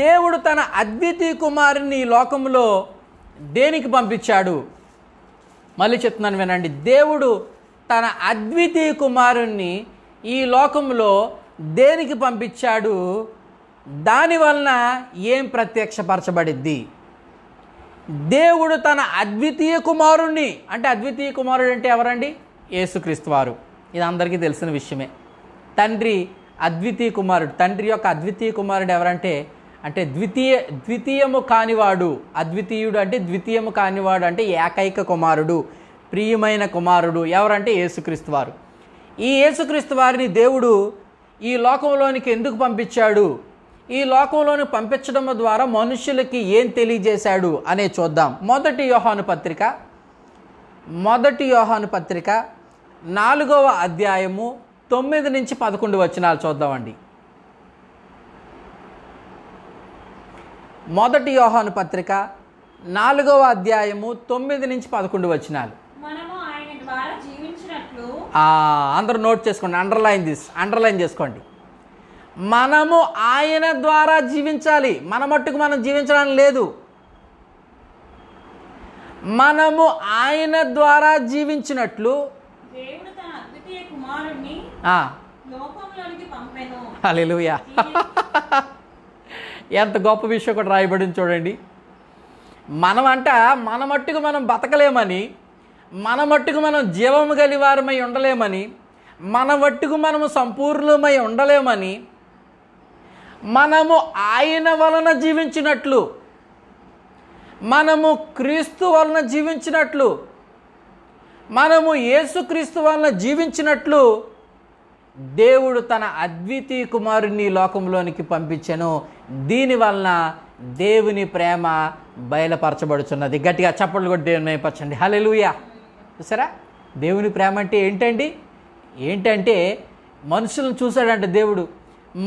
దేవుడు తన అద్వితీయ కుమారుని ఈ లోకంలో దేనికి పంపించాడు? మళ్ళీ చెప్తున్నాను వినండి. దేవుడు తన అద్వితీయ కుమారుణ్ణి ఈ లోకంలో దేనికి పంపించాడు? దానివలన ఏం ప్రత్యక్షపరచబడిద్ది? దేవుడు తన అద్వితీయ కుమారుణ్ణి, అంటే అద్వితీయ కుమారుడు అంటే ఎవరండి? యేసుక్రీస్తు వారు. ఇది అందరికీ తెలిసిన విషయమే. తండ్రి అద్వితీయ కుమారుడు, తండ్రి యొక్క అద్వితీయ కుమారుడు ఎవరంటే అంటే ద్వితీయము కానివాడు. అద్వితీయుడు అంటే ద్వితీయము కానివాడు అంటే ఏకైక కుమారుడు, ప్రియమైన కుమారుడు ఎవరంటే యేసుక్రీస్తు వారు. ఈ యేసుక్రీస్తు వారిని దేవుడు ఈ లోకంలోనికి ఎందుకు పంపించాడు, ఈ లోకంలోని పంపించడం ద్వారా మనుషులకి ఏం తెలియజేశాడు అనే చూద్దాం. మొదటి యోహాను పత్రిక 4వ అధ్యాయము 9 నుంచి 11 వచనాలు చూద్దామండి. మొదటి యోహాను పత్రిక 4వ అధ్యాయము 9 నుంచి 11 వచనాలు. అందరూ నోట్ చేసుకోండి, అండర్లైన్ చేసుకోండి. మనము ఆయన ద్వారా జీవించాలి. మన మట్టుకు మనం జీవించడం లేదు, మనము ఆయన ద్వారా జీవించినట్లు దేవుడు తన అద్వితీయ కుమారుణ్ణి లోకంలోనికి పంపెను. హల్లెలూయా. ఎంత గొప్ప విషయం కూడా రాయబడింది చూడండి. మన మట్టుకు మనం బతకలేమని, మన మట్టుకు మనం జీవము గలివారమై ఉండలేమని, మన మట్టుకు మనము సంపూర్ణమై ఉండలేమని, మనము ఆయన వలన జీవించినట్లు, మనము క్రీస్తు వలన జీవించినట్లు, మనము యేసుక్రీస్తు వలన జీవించినట్లు దేవుడు తన అద్వితీయ కుమారుని లోకంలోనికి పంపించెను. దీని వలన దేవుని ప్రేమ బయలుపరచబడుచున్నది. గట్టిగా చప్పట్లు కొట్టి దేవుని మహిమపరచండి. హల్లెలూయా. చూసారా, దేవుని ప్రేమ అంటే ఏంటంటే మనుషులను చూశాడంట దేవుడు.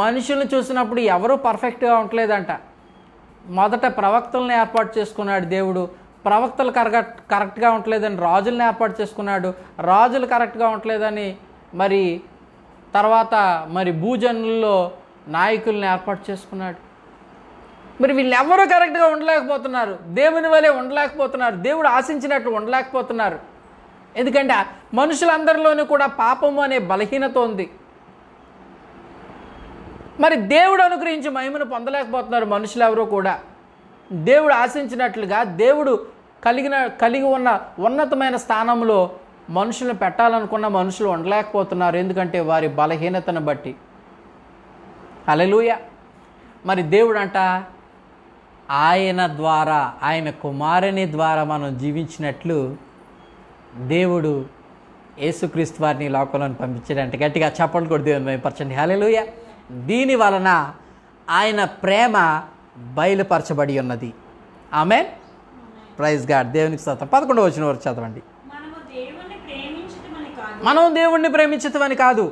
మనుషులను చూసినప్పుడు ఎవరూ పర్ఫెక్ట్గా ఉండలేదంట. మొదట ప్రవక్తలను ఏర్పాటు చేసుకున్నాడు దేవుడు. ప్రవక్తలు కరెక్ట్గా ఉండలేదని రాజులను ఏర్పాటు చేసుకున్నాడు. రాజులు కరెక్ట్గా ఉండలేదని తర్వాత భూజనుల్లో నాయకుల్ని ఏర్పాటు చేసుకున్నాడు. వీళ్ళెవరూ కరెక్ట్గా ఉండలేకపోతున్నారు, దేవుని వలె ఉండలేకపోతున్నారు, దేవుడు ఆశించినట్టు ఉండలేకపోతున్నారు. ఎందుకంటే మనుషులందరిలోనూ కూడా పాపము అనే బలహీనత ఉంది. దేవుడు అనుగ్రహించి మహిమను పొందలేకపోతున్నారు మనుషులు ఎవరూ కూడా. దేవుడు ఆశించినట్లుగా దేవుడు కలిగి ఉన్న ఉన్నతమైన స్థానంలో మనుషులను పెట్టాలనుకున్న మనుషులు ఉండలేకపోతున్నారు. ఎందుకంటే వారి బలహీనతను బట్టి. హల్లెలూయా. దేవుడు అంట ఆయన ద్వారా, ఆయన కుమారుని ద్వారా మనం జీవించినట్లు దేవుడు యేసుక్రీస్తు వారిని లోకంలోని పంపించాడంటే. గట్టిగా చప్పట్లు కొట్టి దేవుని మహిమపరచండి. హల్లెలూయా. దీని వలన ఆయన ప్రేమ బయలుపరచబడి ఉన్నది. ఆమేన్. Praise God. దేవునికి స్తోత్రం. 11వ వచనం వరకు చదవండి. మనం దేవుణ్ణి ప్రేమించటమని కాదు.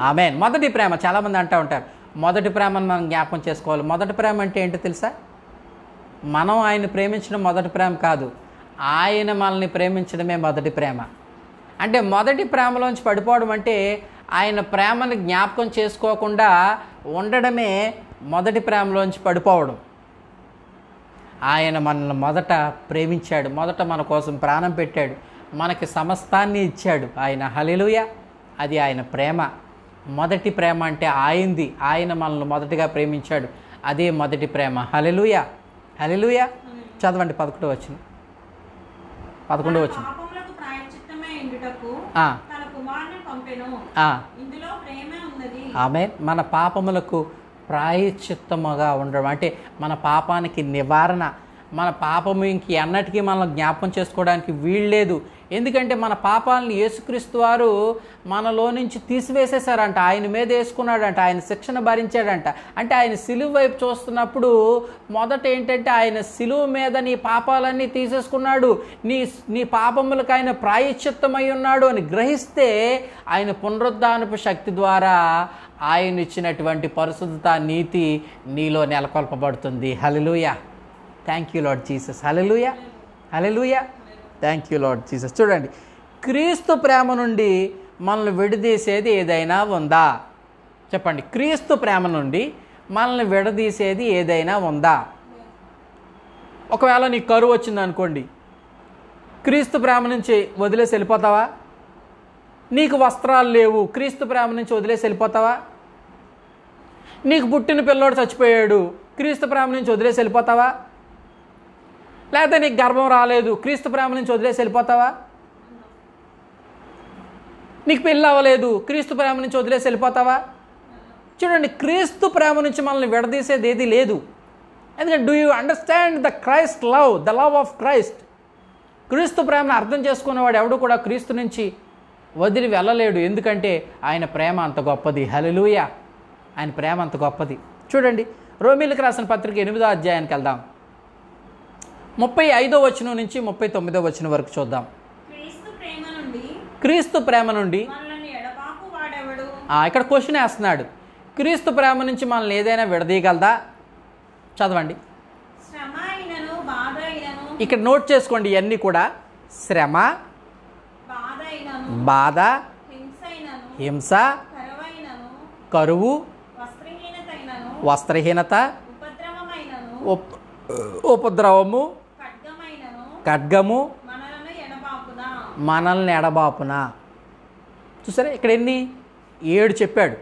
ఆమేన్. మొదటి ప్రేమ. చాలామంది అంటూ ఉంటారు మొదటి ప్రేమను మనం జ్ఞాపకం చేసుకోవాలి. మొదటి ప్రేమ అంటే ఏంటో తెలుసా? మనం ఆయన ప్రేమించడం మొదటి ప్రేమ కాదు, ఆయన మనల్ని ప్రేమించడమే మొదటి ప్రేమ. అంటే మొదటి ప్రేమలోంచి పడిపోవడం అంటే ఆయన ప్రేమను జ్ఞాపకం చేసుకోకుండా ఉండడమే మొదటి ప్రేమలోంచి పడిపోవడం. ఆయన మనల్ని మొదట ప్రేమించాడు, మొదట మన కోసం ప్రాణం పెట్టాడు, మనకి సమస్తాన్ని ఇచ్చాడు ఆయన. హల్లెలూయా. అది ఆయన ప్రేమ. మొదటి ప్రేమ అంటే ఆయనది. ఆయన మనల్ని మొదటిగా ప్రేమించాడు, అదే మొదటి ప్రేమ. హల్లెలూయా. హల్లెలూయా. చదవండి 11వ వచనం. 11వ వచనం. ఆమేన్. మన పాపములకు ప్రాయశ్చిత్తముగా ఉండడం అంటే మన పాపానికి నివారణ. మన పాపము ఇంక ఎన్నటికీ మనం జ్ఞాపకం చేసుకోవడానికి వీల్లేదు. ఎందుకంటే మన పాపాలను యేసుక్రీస్తు వారు మనలో నుంచి తీసివేసేశారంట, ఆయన మీద వేసుకున్నాడంట, ఆయన శిక్షణ భరించాడంట. అంటే ఆయన సిలువ వైపు చూస్తున్నప్పుడు మొదట ఏంటంటే ఆయన సిలువ మీద నీ పాపాలన్నీ తీసేసుకున్నాడు, నీ పాపములకు ఆయన ప్రాయశ్చిత్తమై ఉన్నాడు అని గ్రహిస్తే ఆయన పునరుద్ధానపు శక్తి ద్వారా ఆయన ఇచ్చినటువంటి పరిశుద్ధత, నీతి నీలో నెలకొల్పబడుతుంది. హల్లెలూయా. Thank you lord Jesus. హల్లెలూయా. హల్లెలూయా. Thank you lord Jesus. చూడండి, క్రీస్తు ప్రేమ నుండి మనల్ని విడదీసేది ఏదైనా ఉందా? చెప్పండి. క్రీస్తు ప్రేమ నుండి మనల్ని విడదీసేది ఏదైనా ఉందా? ఒకవేళ నీకు కరువు వచ్చింది అనుకోండి, క్రీస్తు ప్రేమ నుంచి వదిలేసి వెళ్ళిపోతావా? నీకు వస్త్రాలు లేవు, క్రీస్తు ప్రేమ నుంచి వదిలేసి వెళ్ళిపోతావా? నీకు పుట్టిన పిల్లోడు చచ్చిపోయాడు, క్రీస్తు ప్రేమ నుంచి వదిలేసి వెళ్ళిపోతావా? లేకపోతే నీకు గర్భం రాలేదు, క్రీస్తు ప్రేమ నుంచి వదిలేసి వెళ్ళిపోతావా? నీకు పెళ్ళి అవ్వలేదు, క్రీస్తు ప్రేమ నుంచి వదిలేసి వెళ్ళిపోతావా? చూడండి, క్రీస్తు ప్రేమ నుంచి మనల్ని విడదీసేది ఏది లేదు. ఎందుకంటే do you understand the Christ love, the love of Christ? క్రీస్తు ప్రేమను అర్థం చేసుకునేవాడు ఎవడు కూడా క్రీస్తు నుంచి వదిలి వెళ్ళలేడు. ఎందుకంటే ఆయన ప్రేమ అంత గొప్పది. హల్లెలూయా! ఆయన ప్రేమ అంత గొప్పది. చూడండి, రోమీలకు రాసిన పత్రిక 8వ అధ్యాయానికి వెళ్దాం. 35వ వచనం నుంచి 39వ వచనం వరకు చూద్దాం. క్రీస్తు ప్రేమ నుండి ఇక్కడ క్వశ్చన్ వేస్తున్నాడు, క్రీస్తు ప్రేమ నుంచి మనల్ని ఏదైనా విడదీయగలదా? చదవండి. ఇక్కడ నోట్ చేసుకోండి, ఇవన్నీ కూడా శ్రమ, బాధ, హింస, కరువు, వస్త్రహీనత, ఉపద్రవము, ఖడ్గము మనల్ని ఎడబాపునా. చూసారా, ఇక్కడ ఎన్ని? 7 చెప్పాడు.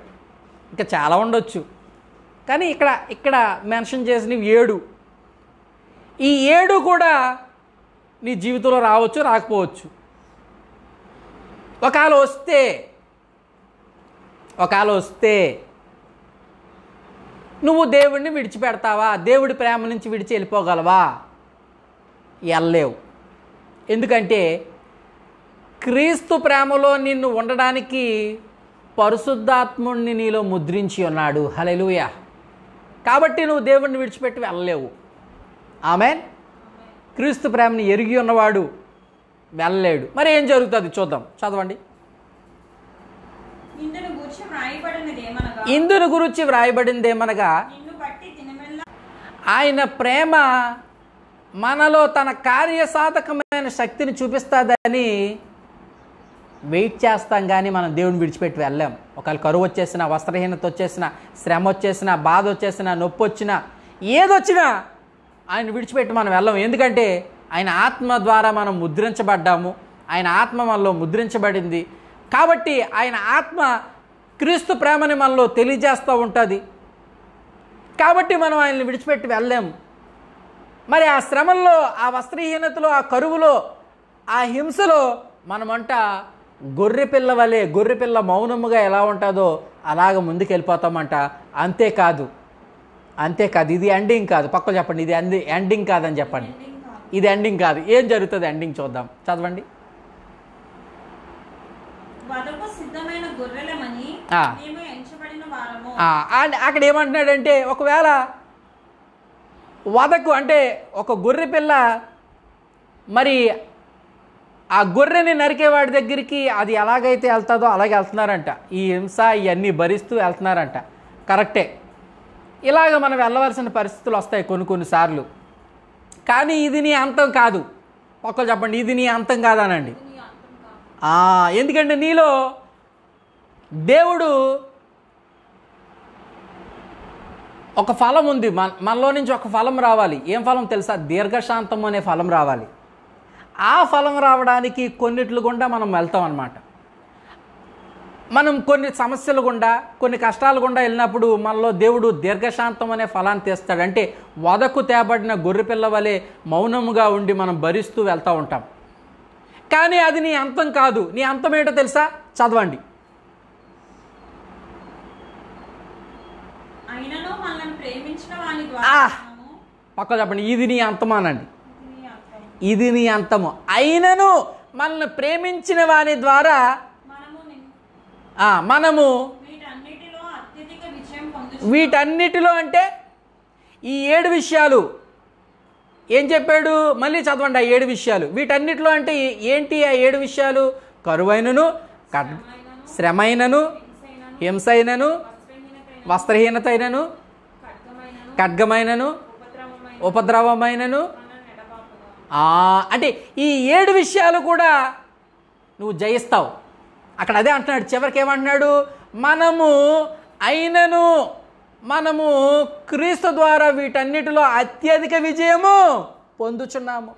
ఇంకా చాలా ఉండొచ్చు, కానీ ఇక్కడ మెన్షన్ చేసినవి 7. ఈ 7 కూడా నీ జీవితంలో రావచ్చు, రాకపోవచ్చు. ఒకవేళ వస్తే నువ్వు దేవుడిని విడిచిపెడతావా? దేవుడి ప్రేమ నుంచి విడిచి వెళ్ళిపోగలవా? వెళ్ళలేవు. ఎందుకంటే క్రీస్తు ప్రేమలో నిన్ను ఉండడానికి పరిశుద్ధాత్ముడిని నీలో ముద్రించి ఉన్నాడు. హల్లెలూయా! కాబట్టి నువ్వు దేవుడిని విడిచిపెట్టి వెళ్ళలేవు. ఆమేన్. క్రీస్తు ప్రేమని ఎరిగి ఉన్నవాడు వెళ్ళలేడు. మరి ఏం జరుగుతుంది చూద్దాం, చదవండి. ఇందును గురించి వ్రాయబడిందేమనగా ఆయన ప్రేమ మనలో తన కార్యసాధకమైన శక్తిని చూపిస్తుందని వెయిట్ చేస్తాం, కానీ మనం దేవుని విడిచిపెట్టి వెళ్ళాం. ఒకవేళ కరువు వచ్చేసినా, వస్త్రహీనత వచ్చేసినా, శ్రమ వచ్చేసినా, బాధ వచ్చేసినా, నొప్పి వచ్చినా, ఏదొచ్చినా ఆయన విడిచిపెట్టి మనం వెళ్ళాం. ఎందుకంటే ఆయన ఆత్మ ద్వారా మనం ముద్రించబడ్డాము. ఆయన ఆత్మ మనలో ముద్రించబడింది. కాబట్టి ఆయన ఆత్మ క్రీస్తు ప్రేమని మనలో తెలియజేస్తూ ఉంటుంది. కాబట్టి మనం ఆయన్ని విడిచిపెట్టి వెళ్ళాము. మరి ఆ శ్రమల్లో, ఆ వస్త్రహీనతలో, ఆ కరువులో, ఆ హింసలో మనమంట గొర్రెపిల్ల వలె, గొర్రెపిల్ల మౌనముగా ఎలా ఉంటుందో అలాగ ముందుకు వెళ్ళిపోతామంట. అంతేకాదు, ఇది ఎండింగ్ కాదు. పక్కన చెప్పండి, ఇది ఎండింగ్ కాదని చెప్పండి. ఇది ఎండింగ్ కాదు. ఏం జరుగుతుంది ఎండింగ్ చూద్దాం, చదవండి. అక్కడ ఏమంటున్నాడంటే, ఒకవేళ వదకు అంటే ఒక గొర్రె పిల్ల, మరి ఆ గొర్రెని నరికేవాడి దగ్గరికి అది ఎలాగైతే వెళ్తుందో అలాగే వెళ్తున్నారంట. ఈ హింస ఇవన్నీ భరిస్తూ వెళ్తున్నారంట. కరెక్టే, ఇలాగ మనం వెళ్ళవలసిన పరిస్థితులు వస్తాయి కొన్నిసార్లు. కానీ ఇది నీ అంతం కాదు. ఒక్కరు చెప్పండి, ఇది నీ అంతం కాదనండి. ఎందుకంటే నీలో దేవుడు ఒక ఫలం ఉంది. మనలో నుంచి ఒక ఫలం రావాలి. ఏం ఫలం తెలుసా? దీర్ఘశాంతం అనే ఫలం రావాలి. ఆ ఫలం రావడానికి కొన్నిట్లు గుండా మనం వెళ్తాం అన్నమాట. మనం కొన్ని సమస్యలు గుండా, కొన్ని కష్టాలు గుండా వెళ్ళినప్పుడు మనలో దేవుడు దీర్ఘశాంతం అనే ఫలాన్ని తెస్తాడు. అంటే వదకు తేబడిన గొర్రెపిల్ల వలె మౌనముగా ఉండి మనం భరిస్తూ వెళ్తూ ఉంటాం. కానీ అది నీ అంతం కాదు. నీ అంతం ఏంటో తెలుసా? చదవండి. పక్క చెప్పండి, ఇది నీ అంతమానండి. ఇది నీ అంతము. అయినను మనల్ని ప్రేమించిన వాని ద్వారా మనము వీటన్నిటిలో అంటే ఈ 7 విషయాలు ఏం చెప్పాడు? మళ్ళీ చదవండి. ఆ 7 విషయాలు వీటన్నిటిలో అంటే ఏంటి? ఆ 7 విషయాలు కరువైనను, శ్రమైనను, హింసైనను, వస్త్రహీనతైనను, ఖడ్గమైనను, ఉపద్రవమైనను. అంటే ఈ 7 విషయాలు కూడా నువ్వు జయిస్తావు. అక్కడ అదే అంటున్నాడు. చివరికి ఏమంటున్నాడు? మనము క్రీస్తు ద్వారా వీటన్నిటిలో అత్యధిక విజయము పొందుచున్నాము.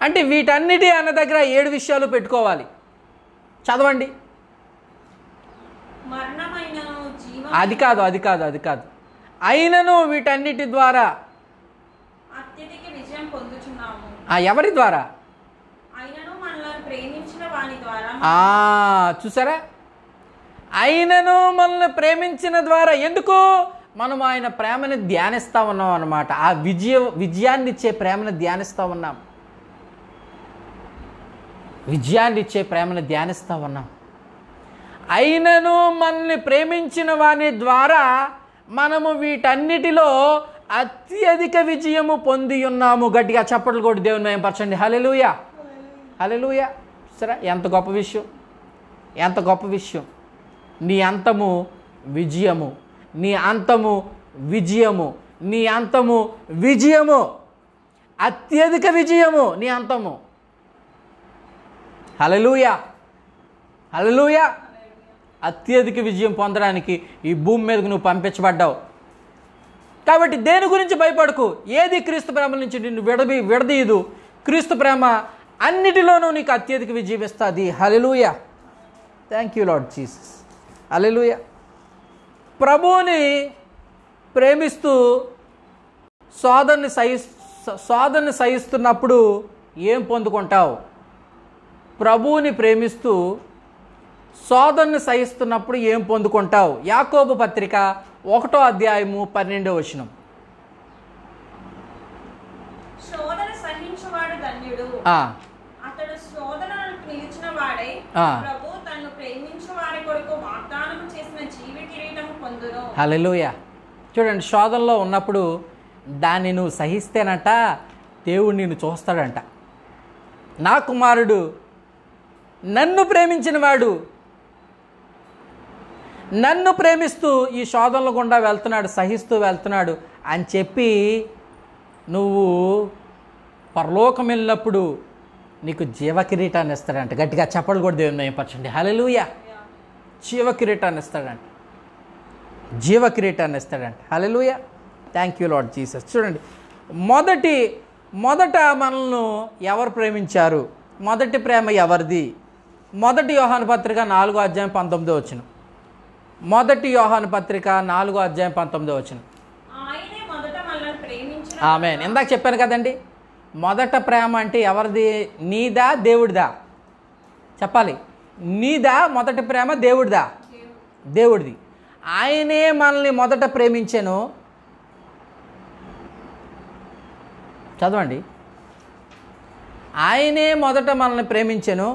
అంటే వీటన్నిటి అన్న దగ్గర 7 విషయాలు పెట్టుకోవాలి. చదవండి. అది కాదు. అయినను వీటన్నిటి ద్వారా ఎవరి ద్వారా? చూసారా, ఆయనను మనల్ని ప్రేమించిన ద్వారా. ఎందుకు? మనం ఆయన ప్రేమని ధ్యానిస్తూ ఉన్నాం అన్నమాట. ఆ విజయాన్ని ఇచ్చే ప్రేమను ధ్యానిస్తూ ఉన్నాం. విజయాన్ని ఇచ్చే ప్రేమను ధ్యానిస్తూ ఉన్నాం. ఆయనను మనల్ని ప్రేమించిన వాని ద్వారా మనము వీటన్నిటిలో అత్యధిక విజయము పొంది ఉన్నాము. గట్టిగా చప్పట్లు కొట్టి దేవుని మహిమపరచండి. హల్లెలూయా, హల్లెలూయా. సరే, ఎంత గొప్ప విషయం, ఎంత గొప్ప విషయం. నీ అంతము విజయము, నీ అంతము విజయము, నీ అంతము విజయము, అత్యధిక విజయము నీ అంతము. హల్లెలూయా, హల్లెలూయా. అత్యధిక విజయం పొందడానికి ఈ భూమి మీదకు నువ్వు పంపించబడ్డావు. కాబట్టి దేని గురించి భయపడకు. ఏది క్రీస్తు ప్రేమ నుంచి నిన్ను విడదీయదు. క్రీస్తు ప్రేమ అన్నిటిలోనూ నీకు అత్యధిక విజయం ఇస్తుంది. హల్లెలూయా, థ్యాంక్ యూ లార్డ్ జీసస్. హల్లెలూయా. ప్రభువుని ప్రేమిస్తూ సోదరుని సహిస్తున్నప్పుడు ఏం పొందుకుంటావు? ప్రభువుని ప్రేమిస్తూ సోదరుని సహిస్తున్నప్పుడు ఏం పొందుకుంటావు? యాకోబు పత్రిక 1వ అధ్యాయము 12వ వచనం. సోదర సహించువాడు ధన్యుడు, అతడు సోదరులను పిలిచిన వాడై ప్రభు తనను ప్రేమించు వారి కొరకు వాగ్దానం చేసిన జీవ కిరీటము పొందును. హల్లెలూయా. చూడండి, శోధనలో ఉన్నప్పుడు దాన్ని నువ్వు సహిస్తేనట దేవుడు నిన్ను చూస్తాడంట. నా కుమారుడు నన్ను ప్రేమించిన వాడు, నన్ను ప్రేమిస్తూ ఈ శోధనల గుండా వెళ్తున్నాడు, సహిస్తూ వెళ్తున్నాడు అని చెప్పి నువ్వు పరలోకం వెళ్ళినప్పుడు నీకు జీవ కిరీటాన్ని ఇస్తాడంట. గట్టిగా చప్పట్లు కూడా దేవుని మహిమపరచండి. హల్లెలూయా. జీవ కిరీటాన్ని ఇస్తాడంట, జీవ కిరీటాన్ని ఇస్తాడంట. హల్లెలూయా, థ్యాంక్ యూ లార్డ్ జీసస్. చూడండి, మొదట మనల్ని ఎవరు ప్రేమించారు? మొదటి ప్రేమ ఎవరిది? 1 యోహాను పత్రిక 4వ అధ్యాయం 19వ వచనం. 1 యోహాను పత్రిక 4వ అధ్యాయం 19వ వచనం. ఆమేన్. ఇందాక చెప్పాను కదండి, మొదట ప్రేమ అంటే ఎవరిది? నీదా దేవుడిదా? చెప్పాలి. నీదా మొదటి ప్రేమ? దేవుడిదా? దేవుడిది. ఆయనే మనల్ని మొదట ప్రేమించెను. చదవండి. ఆయనే మొదట మనల్ని ప్రేమించెను.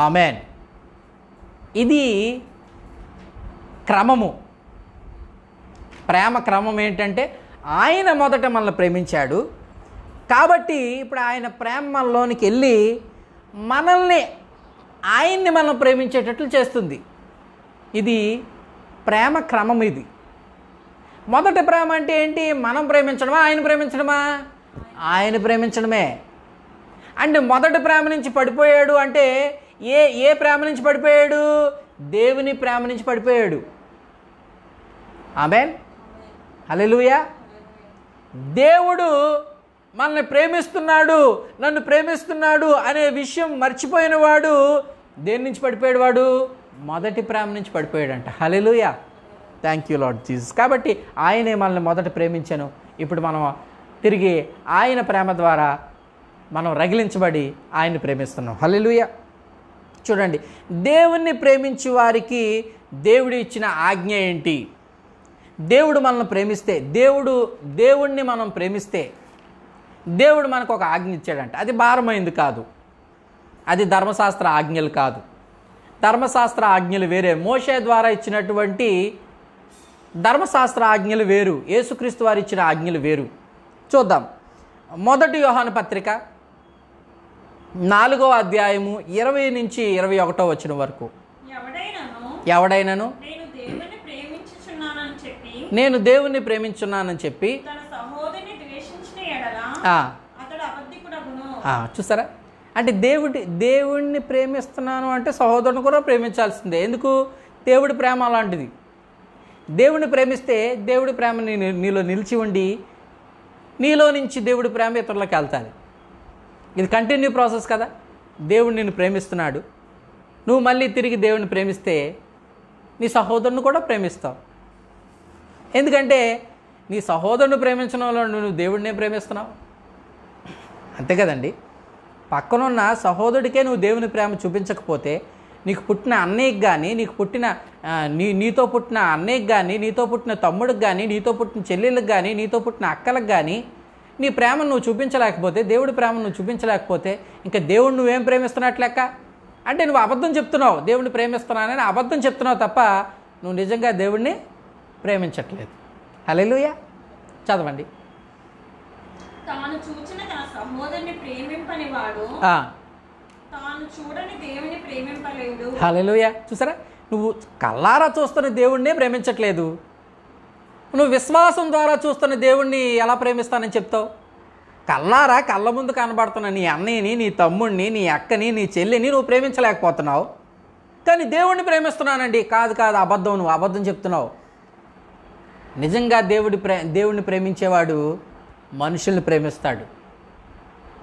ఆమేన్. ఇది క్రమము. ప్రేమ క్రమం ఏంటంటే ఆయన మొదట మనల్ని ప్రేమించాడు కాబట్టి ఇప్పుడు ఆయన ప్రేమ మనలోనికి వెళ్ళి ఆయన్ని మనం ప్రేమించేటట్లు చేస్తుంది. ఇది ప్రేమ క్రమం. ఇది మొదటి ప్రేమ అంటే ఏంటి? మనం ప్రేమించడమా, ఆయన ప్రేమించడమా? ఆయన ప్రేమించడమే. అంటే మొదటి ప్రేమ నుంచి పడిపోయాడు అంటే ఏ ప్రేమ నుంచి పడిపోయాడు? దేవుని ప్రేమ నుంచి పడిపోయాడు. ఆమేన్, హల్లెలూయా. దేవుడు మనల్ని ప్రేమిస్తున్నాడు, నన్ను ప్రేమిస్తున్నాడు అనే విషయం మర్చిపోయిన వాడు దేని నుంచి పడిపోయాడు? వాడు మొదటి ప్రేమ నుంచి పడిపోయాడంట. హల్లెలూయా, థ్యాంక్ యూ లార్డ్ జీసస్. కాబట్టి ఆయనే మనల్ని మొదట ప్రేమించాను. ఇప్పుడు మనం తిరిగి ఆయన ప్రేమ ద్వారా మనం రగిలించబడి ఆయన్ని ప్రేమిస్తున్నాం. హల్లెలూయా. చూడండి, దేవుణ్ణి ప్రేమించే వారికి దేవుడు ఇచ్చిన ఆజ్ఞ ఏంటి? దేవుడు మనల్ని ప్రేమిస్తే, దేవుణ్ణి మనం ప్రేమిస్తే దేవుడు మనకు ఒక ఆజ్ఞ ఇచ్చాడంట. అది భారమైంది కాదు, అది ధర్మశాస్త్ర ఆజ్ఞలు కాదు. ధర్మశాస్త్ర ఆజ్ఞలు వేరే, మోషే ద్వారా ఇచ్చినటువంటి ధర్మశాస్త్ర ఆజ్ఞలు వేరు, యేసుక్రీస్తు వారు ఇచ్చిన ఆజ్ఞలు వేరు. చూద్దాం. 1 యోహాను పత్రిక 4వ అధ్యాయము 20 నుంచి 21వ వచనం వరకు. ఎవడైనను నేను దేవుణ్ణి ప్రేమించున్నానని చెప్పి చూసారా? అంటే దేవుణ్ణి ప్రేమిస్తున్నాను అంటే సహోదరుని కూడా ప్రేమించాల్సిందే. ఎందుకు? దేవుడి ప్రేమ అలాంటిది. దేవుణ్ణి ప్రేమిస్తే దేవుడి ప్రేమ నీలో నిలిచి ఉండి నీలో నుంచి దేవుడి ప్రేమ ఇతరులకు వెళ్తాది. ఇది కంటిన్యూ ప్రాసెస్ కదా. దేవుడు నిన్ను ప్రేమిస్తున్నాడు, నువ్వు మళ్ళీ తిరిగి దేవుడిని ప్రేమిస్తే నీ సహోదరుని కూడా ప్రేమిస్తావు. ఎందుకంటే నీ సహోదరుని ప్రేమించడం వల్ల నువ్వు దేవుడినే ప్రేమిస్తున్నావు. అంతే కదండి. పక్కనున్న సహోదరుడికే నువ్వు దేవుని ప్రేమ చూపించకపోతే నీకు పుట్టిన అన్నయ్యకి కానీ, నీకు పుట్టిన నీతో పుట్టిన అన్నయ్యకి కానీ, నీతో పుట్టిన తమ్ముడికి కానీ, నీతో పుట్టిన చెల్లెళ్ళకి కానీ, నీతో పుట్టిన అక్కలకు కానీ నీ ప్రేమను నువ్వు చూపించలేకపోతే, దేవుడి ప్రేమను నువ్వు చూపించలేకపోతే ఇంకా దేవుడు నువ్వేం ప్రేమిస్తున్నట్లు లెక్క? అంటే నువ్వు అబద్ధం చెప్తున్నావు, దేవుడిని ప్రేమిస్తున్నానని అబద్ధం చెప్తున్నావు తప్ప నువ్వు నిజంగా దేవుడిని ప్రేమించట్లేదు. హల్లెలూయా. చదవండి. తాను చూచిన తన సహోదరుని ప్రేమింపని వాడు తాను చూడని దేవుని ప్రేమింపలేడు. హల్లెలూయా. చూసారా, నువ్వు కళ్ళారా చూస్తున్న దేవుణ్ణే ప్రేమించట్లేదు. నువ్వు విశ్వాసం ద్వారా చూస్తున్న దేవుణ్ణి ఎలా ప్రేమిస్తానని చెప్తావు? కళ్ళ ముందు కనబడుతున్న నీ అన్నయ్యని, నీ తమ్ముడిని, నీ అక్కని, నీ చెల్లిని నువ్వు ప్రేమించలేకపోతున్నావు. కానీ దేవుణ్ణి ప్రేమిస్తున్నానండి, కాదు అబద్ధం, నువ్వు అబద్ధం చెప్తున్నావు. నిజంగా దేవుణ్ణి ప్రేమించేవాడు మనుషుల్ని ప్రేమిస్తాడు.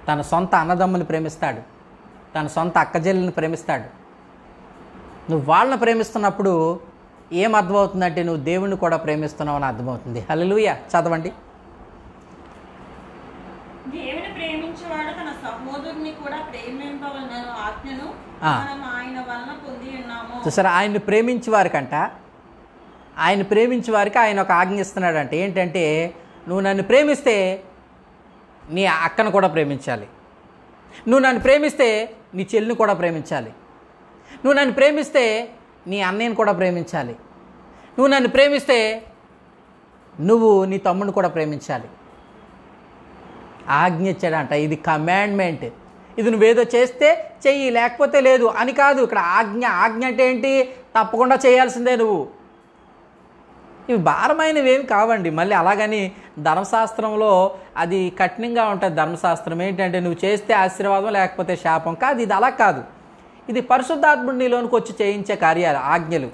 తన సొంత అన్నదమ్ముని ప్రేమిస్తాడు, తన సొంత అక్కజెల్లిని ప్రేమిస్తాడు. నువ్వు వాళ్ళని ప్రేమిస్తున్నప్పుడు ఏం అర్థమవుతుందంటే నువ్వు దేవుణ్ణి కూడా ప్రేమిస్తున్నావు అని అర్థమవుతుంది. హల్లెలూయా. చదవండి. దేవుని ప్రేమించేవాడు తన సహోదరుని కూడా ప్రేమింపవలెను ఆజ్ఞను మనం ఆయన వలన పొంది ఉన్నాము. చూసారా, ఆయన్ని ప్రేమించే వారికి ఆయన ఒక ఆజ్ఞ ఇస్తున్నాడంటే ఏంటంటే, నువ్వు నన్ను ప్రేమిస్తే నీ అక్కను కూడా ప్రేమించాలి, నువ్వు నన్ను ప్రేమిస్తే నీ చెల్లిని కూడా ప్రేమించాలి, నువ్వు నన్ను ప్రేమిస్తే నీ అన్నయ్యని కూడా ప్రేమించాలి, నువ్వు నన్ను ప్రేమిస్తే నువ్వు నీ తమ్ముడిని కూడా ప్రేమించాలి. ఆజ్ఞ ఇచ్చాడంట. ఇది కమాండ్మెంట్. ఇది నువ్వేదో చేస్తే చెయ్యి, లేకపోతే లేదు అని కాదు. ఇక్కడ ఆజ్ఞ అంటే ఏంటి? తప్పకుండా చేయాల్సిందే నువ్వు. ఇవి భారమైనవి ఏమి కావండి. మళ్ళీ అలాగని ధర్మశాస్త్రంలో అది కఠినంగా ఉంటుంది. ధర్మశాస్త్రం ఏంటంటే నువ్వు చేస్తే ఆశీర్వాదం లేకపోతే శాపం కాదు. ఇది అలా కాదు. ఇది పరిశుద్ధాత్ముడి నీలోనికి వచ్చి చేయించే కార్యాలు, ఆజ్ఞలు.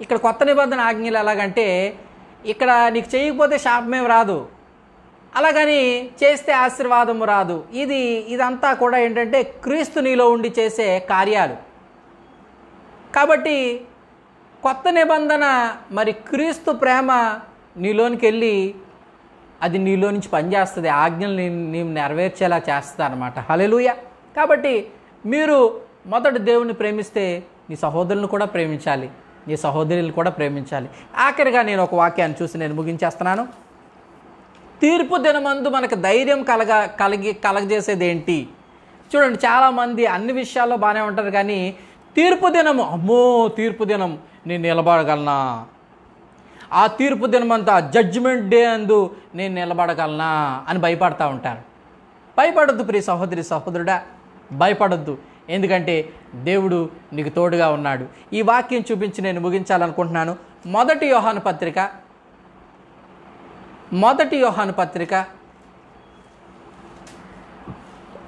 ఇక్కడ కొత్త నిబంధన ఆజ్ఞలు ఎలాగంటే, ఇక్కడ నీకు చేయకపోతే శాపమేం రాదు, అలాగని చేస్తే ఆశీర్వాదము రాదు. ఇదంతా కూడా ఏంటంటే క్రీస్తు నీలో ఉండి చేసే కార్యాలు. కాబట్టి కొత్త నిబంధన మరి క్రీస్తు ప్రేమ నీలోనికి వెళ్ళి అది నీలో నుంచి పనిచేస్తుంది, ఆజ్ఞలు నేను నెరవేర్చేలా చేస్తుంది అన్నమాట. హల్లెలూయా. కాబట్టి మీరు మొదట దేవుని ప్రేమిస్తే నీ సహోదరులను కూడా ప్రేమించాలి, నీ సహోదరులను కూడా ప్రేమించాలి. ఆఖరిగా నేను ఒక వాక్యాన్ని చూసి నేను ముగించేస్తున్నాను. తీర్పు దినమందు మనకు ధైర్యం కలగజేసేది ఏంటి? చూడండి, చాలామంది అన్ని విషయాల్లో బాగానే ఉంటారు, కానీ తీర్పు దినము, అమ్మో తీర్పు దినం నేను నిలబడగలనా, ఆ తీర్పు దినమంతా జడ్జిమెంట్ డే అందు నేను నిలబడగలనా అని భయపడతా ఉంటారు. భయపడొద్దు ప్రియ సహోదరి సహోదరుడా, భయపడొద్దు. ఎందుకంటే దేవుడు నీకు తోడుగా ఉన్నాడు. ఈ వాక్యం చూపించి నేను ముగించాలనుకుంటున్నాను. మొదటి యోహాను పత్రిక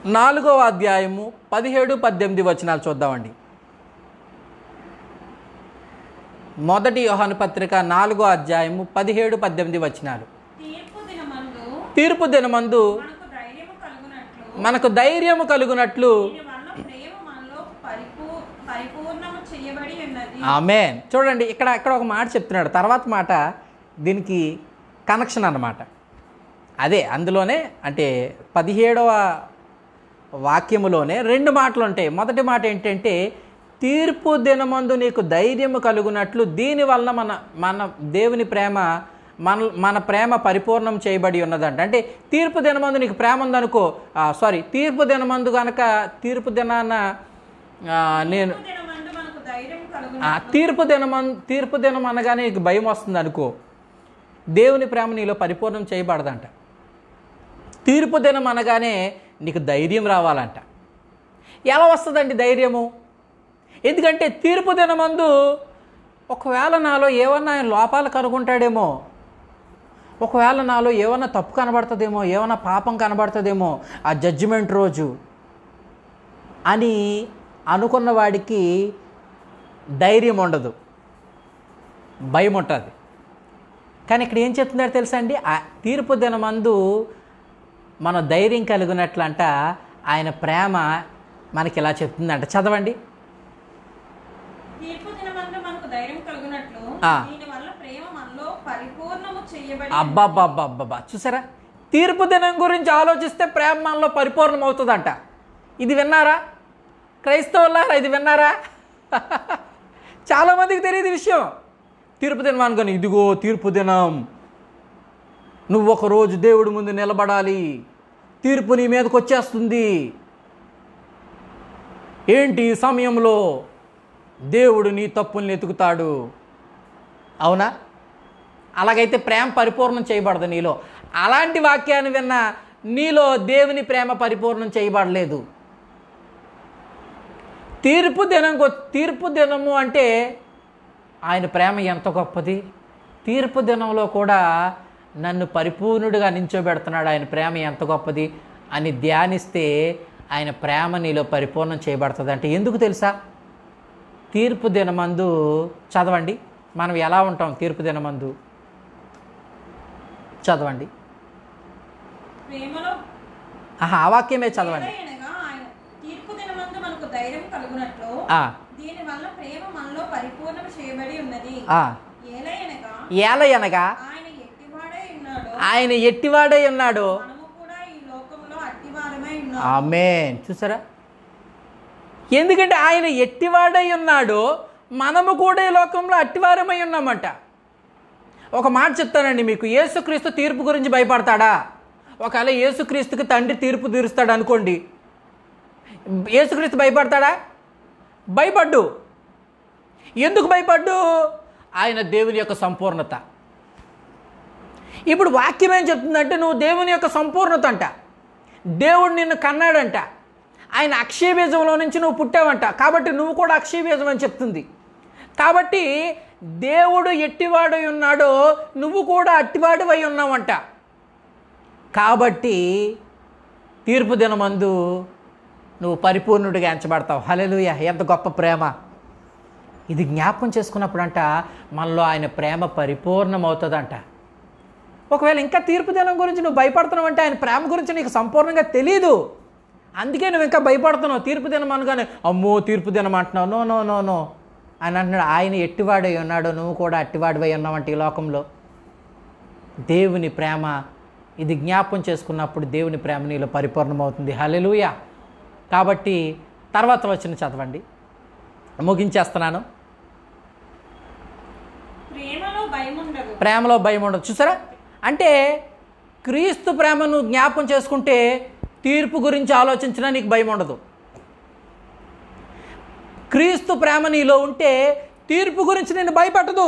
4వ అధ్యాయము 17-18 వచనాలు చూద్దామండి. మొదటి యోహాను పత్రిక 4వ అధ్యాయము 17-18 వచనాలు. తీర్పు దినమందు మనకు ధైర్యము కలుగునట్లు ఆమేన్. చూడండి, ఇక్కడ ఒక మాట చెప్తున్నాడు, తర్వాత మాట దీనికి కనెక్షన్ అన్నమాట. అదే అందులోనే అంటే 17వ వాక్యములోనే 2 మాటలు ఉంటాయి. మొదటి మాట ఏంటంటే, తీర్పు దినమందు నీకు ధైర్యము కలుగునట్లు దీనివల్ల మన దేవుని ప్రేమ మన ప్రేమ పరిపూర్ణం చేయబడి ఉన్నదంట. అంటే తీర్పు దినమందు నీకు ప్రేమ ఉందనుకో, తీర్పు దినమందు కనుక తీర్పు దినాన నేను తీర్పు దినం అనగానే నీకు భయం వస్తుంది అనుకో, దేవుని ప్రేమ నీలో పరిపూర్ణం చేయబడదంట. తీర్పు దినం అనగానే నీకు ధైర్యం రావాలంట. ఎలా వస్తుందండి ధైర్యము? ఎందుకంటే తీర్పు దినమందు ఒకవేళ నాలో ఏమన్నా లోపాలు కనుగొంటాడేమో, ఒకవేళ నాలో ఏమన్నా తప్పు కనబడుతుందేమో, ఏమన్నా పాపం కనబడుతుందేమో ఆ జడ్జిమెంట్ రోజు అని అనుకున్న వాడికి ధైర్యం ఉండదు, భయం ఉంటుంది. కానీ ఇక్కడ ఏం చెప్తున్నారో తెలుసా అండి? ఆ తీర్పు దినమందు మన ధైర్యం కలిగినట్లంట ఆయన ప్రేమ మనకి ఇలా చెప్తుందంట. చదవండి. అబ్బాబ్బాబ్బా, చూసారా? తీర్పు దినం గురించి ఆలోచిస్తే ప్రేమ మనలో పరిపూర్ణం అవుతుందంట. ఇది విన్నారా క్రైస్తవులారా? ఇది విన్నారా? చాలామందికి తెలియదు ఈ విషయం. తీర్పు దినం అనుకొని, ఇదిగో తీర్పు దినం, నువ్వు ఒకరోజు దేవుడి ముందు నిలబడాలి, తీర్పు నీ మీదకి వచ్చేస్తుంది. ఏంటి ఈ సమయంలో దేవుడు నీ తప్పుల్ని ఎతుకుతాడు. అవునా? అలాగైతే ప్రేమ పరిపూర్ణం చేయబడదు నీలో. అలాంటి వాక్యాన్ని విన్నా నీలో దేవుని ప్రేమ పరిపూర్ణం చేయబడలేదు. తీర్పు దినము అంటే ఆయన ప్రేమ ఎంత గొప్పది. తీర్పు దినంలో కూడా నన్ను పరిపూర్ణుడిగా నించోబెడుతున్నాడు, ఆయన ప్రేమ ఎంత గొప్పది అని ధ్యానిస్తే ఆయన ప్రేమ నీలో పరిపూర్ణం చేయబడుతుంది. అంటే ఎందుకు తెలుసా? తీర్పు దినమందు చదవండి, మనం ఎలా ఉంటాం తీర్పు దినమందు. చదవండి, ఆ వాక్యమే చదవండి. తీర్పు దినమందు మనకు ధైర్యం కలుగునట్లు దీని వల్ల ప్రేమ మనలో పరిపూర్ణం చేయబడి ఉన్నది. ఏలయనగా ఆయన ఎట్టివాడై ఉన్నాడు, మనము కూడా ఈ లోకంలో అట్టివారమై ఉన్నాము. ఆమేన్. చూసారా? ఎందుకంటే ఆయన ఎట్టివాడై ఉన్నాడు, మనము కూడా ఈ లోకంలో అట్టివారమై ఉన్నామంట. ఒక మాట చెప్తానండి మీకు, యేసుక్రీస్తు తీర్పు గురించి భయపడతాడా? ఒకవేళ యేసుక్రీస్తుకి తండ్రి తీర్పు తీరుస్తాడు అనుకోండి, యేసుక్రీస్తు భయపడతాడా? భయపడ్డు. ఎందుకు భయపడ్డు? ఆయన దేవుని యొక్క సంపూర్ణత. ఇప్పుడు వాక్యం ఏం చెప్తుందంటే, నువ్వు దేవుని యొక్క సంపూర్ణత అంట. దేవుడు నిన్ను కన్నాడంట, ఆయన అక్షయ బీజంలో నుంచి నువ్వు పుట్టావంట, కాబట్టి నువ్వు కూడా అక్షయ బీజం అని చెప్తుంది. కాబట్టి దేవుడు ఎట్టివాడై ఉన్నాడో నువ్వు కూడా అట్టివాడివై ఉన్నావంట. కాబట్టి తీర్పు దినమందు నువ్వు పరిపూర్ణుడిగా ఎంచబడతావు. హల్లెలూయా! ఎంత గొప్ప ప్రేమ ఇది. జ్ఞాపకం చేసుకున్నప్పుడంట మనలో ఆయన ప్రేమ పరిపూర్ణమవుతుందంట. ఒకవేళ ఇంకా తీర్పు దినం గురించి నువ్వు భయపడుతున్నావు అంటే ఆయన ప్రేమ గురించి నీకు సంపూర్ణంగా తెలీదు. అందుకే నువ్వు ఇంకా భయపడుతున్నావు. తీర్పు దినం అనగానే అమ్మో తీర్పు దినం అంటున్నావు. నో నో నో నో అని అంటున్నాడు. ఆయన ఎట్టివాడై ఉన్నాడు, నువ్వు కూడా అట్టివాడివై ఉన్నావంటే ఈ లోకంలో. దేవుని ప్రేమ ఇది జ్ఞాపకం చేసుకున్నప్పుడు దేవుని ప్రేమ నీలో పరిపూర్ణమవుతుంది. హల్లెలూయా! కాబట్టి తర్వాత వచ్చిన చదవండి, ముగించేస్తున్నాను. ప్రేమలో భయం ఉండదు. చూసారా? అంటే క్రీస్తు ప్రేమను జ్ఞాపకం చేసుకుంటే తీర్పు గురించి ఆలోచించినా నీకు భయం ఉండదు. క్రీస్తు ప్రేమ నీలో ఉంటే తీర్పు గురించి నేను భయపడదు.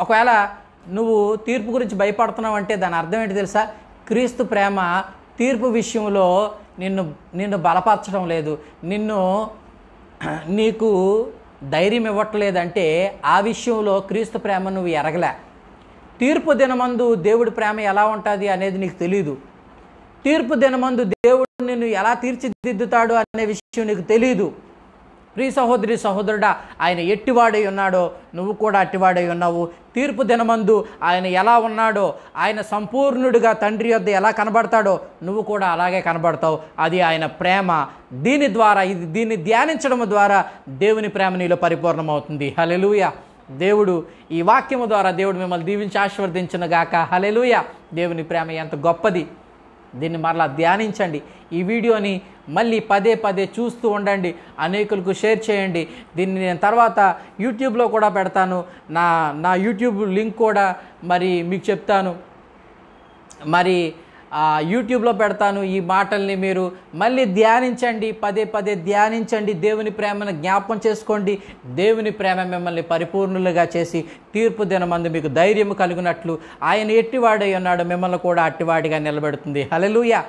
ఒకవేళ నువ్వు తీర్పు గురించి భయపడుతున్నావు అంటే దాని అర్థం ఏంటి తెలుసా? క్రీస్తు ప్రేమ తీర్పు విషయంలో నిన్ను బలపరచడం లేదు, నీకు ధైర్యం ఇవ్వట్లేదంటే ఆ విషయంలో క్రీస్తు ప్రేమ నువ్వు ఎరగలే. తీర్పు దినమందు దేవుడి ప్రేమ ఎలా ఉంటుంది అనేది నీకు తెలీదు. తీర్పు దినమందు దేవుడు నిన్ను ఎలా తీర్చిదిద్దుతాడు అనే విషయం నీకు తెలీదు. ప్రియ సహోదరి సహోదరుడా, ఆయన ఎట్టివాడై ఉన్నాడో నువ్వు కూడా అట్టివాడై ఉన్నావు. తీర్పు దినమందు ఆయన ఎలా ఉన్నాడో, ఆయన సంపూర్ణుడిగా తండ్రి యొద్ద ఎలా కనబడతాడో నువ్వు కూడా అలాగే కనబడతావు. అది ఆయన ప్రేమ. దీన్ని ధ్యానించడం ద్వారా దేవుని ప్రేమ నీలో పరిపూర్ణమవుతుంది. హల్లెలూయా! దేవుడు ఈ వాక్యము ద్వారా దేవుడు మిమ్మల్ని దీవించి ఆశీర్వదించును గాక. హల్లెలూయా! దేవుని ప్రేమ ఎంత గొప్పది. దీన్ని మరలా ధ్యానించండి. ఈ వీడియోని మళ్ళీ పదే పదే చూస్తూ ఉండండి, అనేకులకు షేర్ చేయండి. దీన్ని నేను తర్వాత యూట్యూబ్లో కూడా పెడతాను. నా యూట్యూబ్ లింక్ కూడా మరి మీకు చెప్తాను. మరి యూట్యూబ్లో పెడతాను. ఈ మాటల్ని మీరు మళ్ళీ ధ్యానించండి, పదే పదే ధ్యానించండి. దేవుని ప్రేమను జ్ఞాపకం చేసుకోండి. దేవుని ప్రేమ మిమ్మల్ని పరిపూర్ణులుగా చేసి తీర్పు దినమందు మీకు ధైర్యం కలిగినట్లు ఆయన ఎట్టివాడై ఉన్నాడు మిమ్మల్ని కూడా అట్టివాడిగా నిలబెడుతుంది. హల్లెలూయా!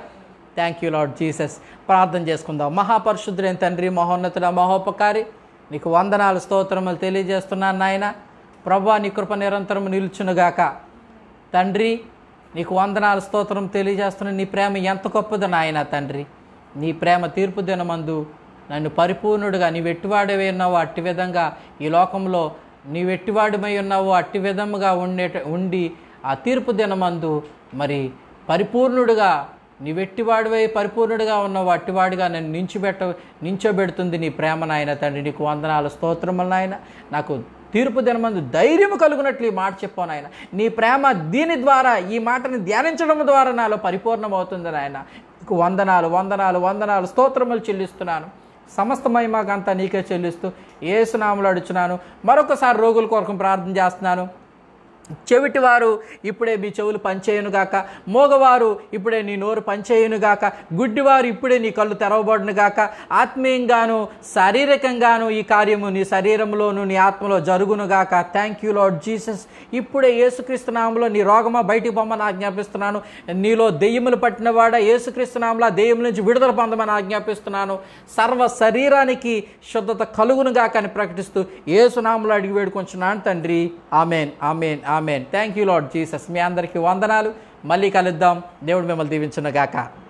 Thank you lord Jesus. ప్రార్థన చేసుకుందాం. మహాపరిశుద్ధుడైన తండ్రి, మహోన్నతుడ, మహోపకారి, నీకు వందనాలు స్తోత్రములు తెలియజేస్తున్నాను నాయన. ప్రభువా, నీ కృప నిరంతరం నిలుచునుగాక. తండ్రి, నీకు వందనాలు స్తోత్రం తెలియజేస్తున్నాను. నీ ప్రేమ ఎంత గొప్పదో నాయన తండ్రి. నీ ప్రేమ తీర్పు దినమందు నన్ను పరిపూర్ణుడుగా, నీ వెట్టివాడివై ఉన్నావు అట్టి విధంగా ఈ లోకంలో నీ వెట్టివాడిమై ఉన్నావు అట్టి విధముగా ఉండి ఆ తీర్పు దినమందు మరి పరిపూర్ణుడుగా, నీ వెట్టివాడివై పరిపూర్ణుడిగా ఉన్నావు అట్టివాడిగా నన్ను నించోబెడుతుంది నీ ప్రేమ నాయన తండ్రి. నీకు వందనాలు స్తోత్రములు నాయన. నాకు తీర్పు దినమందు ధైర్యము కలుగునట్లు ఈ మాట చెప్పాను ఆయన. నీ ప్రేమ దీని ద్వారా, ఈ మాటని ధ్యానించడం ద్వారా నాలో పరిపూర్ణమవుతుంది నాయన. నీకు వందనాలు వందనాలు వందనాలు స్తోత్రములు చెల్లిస్తున్నాను. సమస్త మహిమకంతా నీకే చెల్లిస్తూ యేసు నామములో అడుగుచున్నాను. మరొకసారి రోగుల కొరకు ప్రార్థన చేస్తున్నాను. చెవిటివారు ఇప్పుడే మీ చెవులు పనిచేయునుగాక, మోగవారు ఇప్పుడే నీ నోరు పనిచేయునుగాక, గుడ్డివారు ఇప్పుడే నీ కళ్ళు తెరవబడునుగాక. ఆత్మీయంగాను శారీరకంగాను ఈ కార్యము నీ శరీరంలోను నీ ఆత్మలో జరుగునుగాక. Thank you lord Jesus. ఇప్పుడే యేసుక్రీస్తు నామములో నీ రోగమా బయటికి పొమ్మని ఆజ్ఞాపిస్తున్నాను. నీలో దెయ్యములు పట్టినవాడ యేసుక్రీస్తు నామములో ఆ దెయ్యం నుంచి విడుదల పొందమని ఆజ్ఞాపిస్తున్నాను. సర్వ శరీరానికి శుద్ధత కలుగునుగాక అని ప్రకటిస్తూ యేసు నామములో అడిగి వేడుకొంచున్నాను తండ్రి. ఆమెన్ ఆమెన్ ఆమెన్. Thank you lord Jesus. మీ అందరికీ వందనాలు. మళ్ళీ కలుద్దాం. దేవుడు మిమ్మల్ని దీవించును గాక.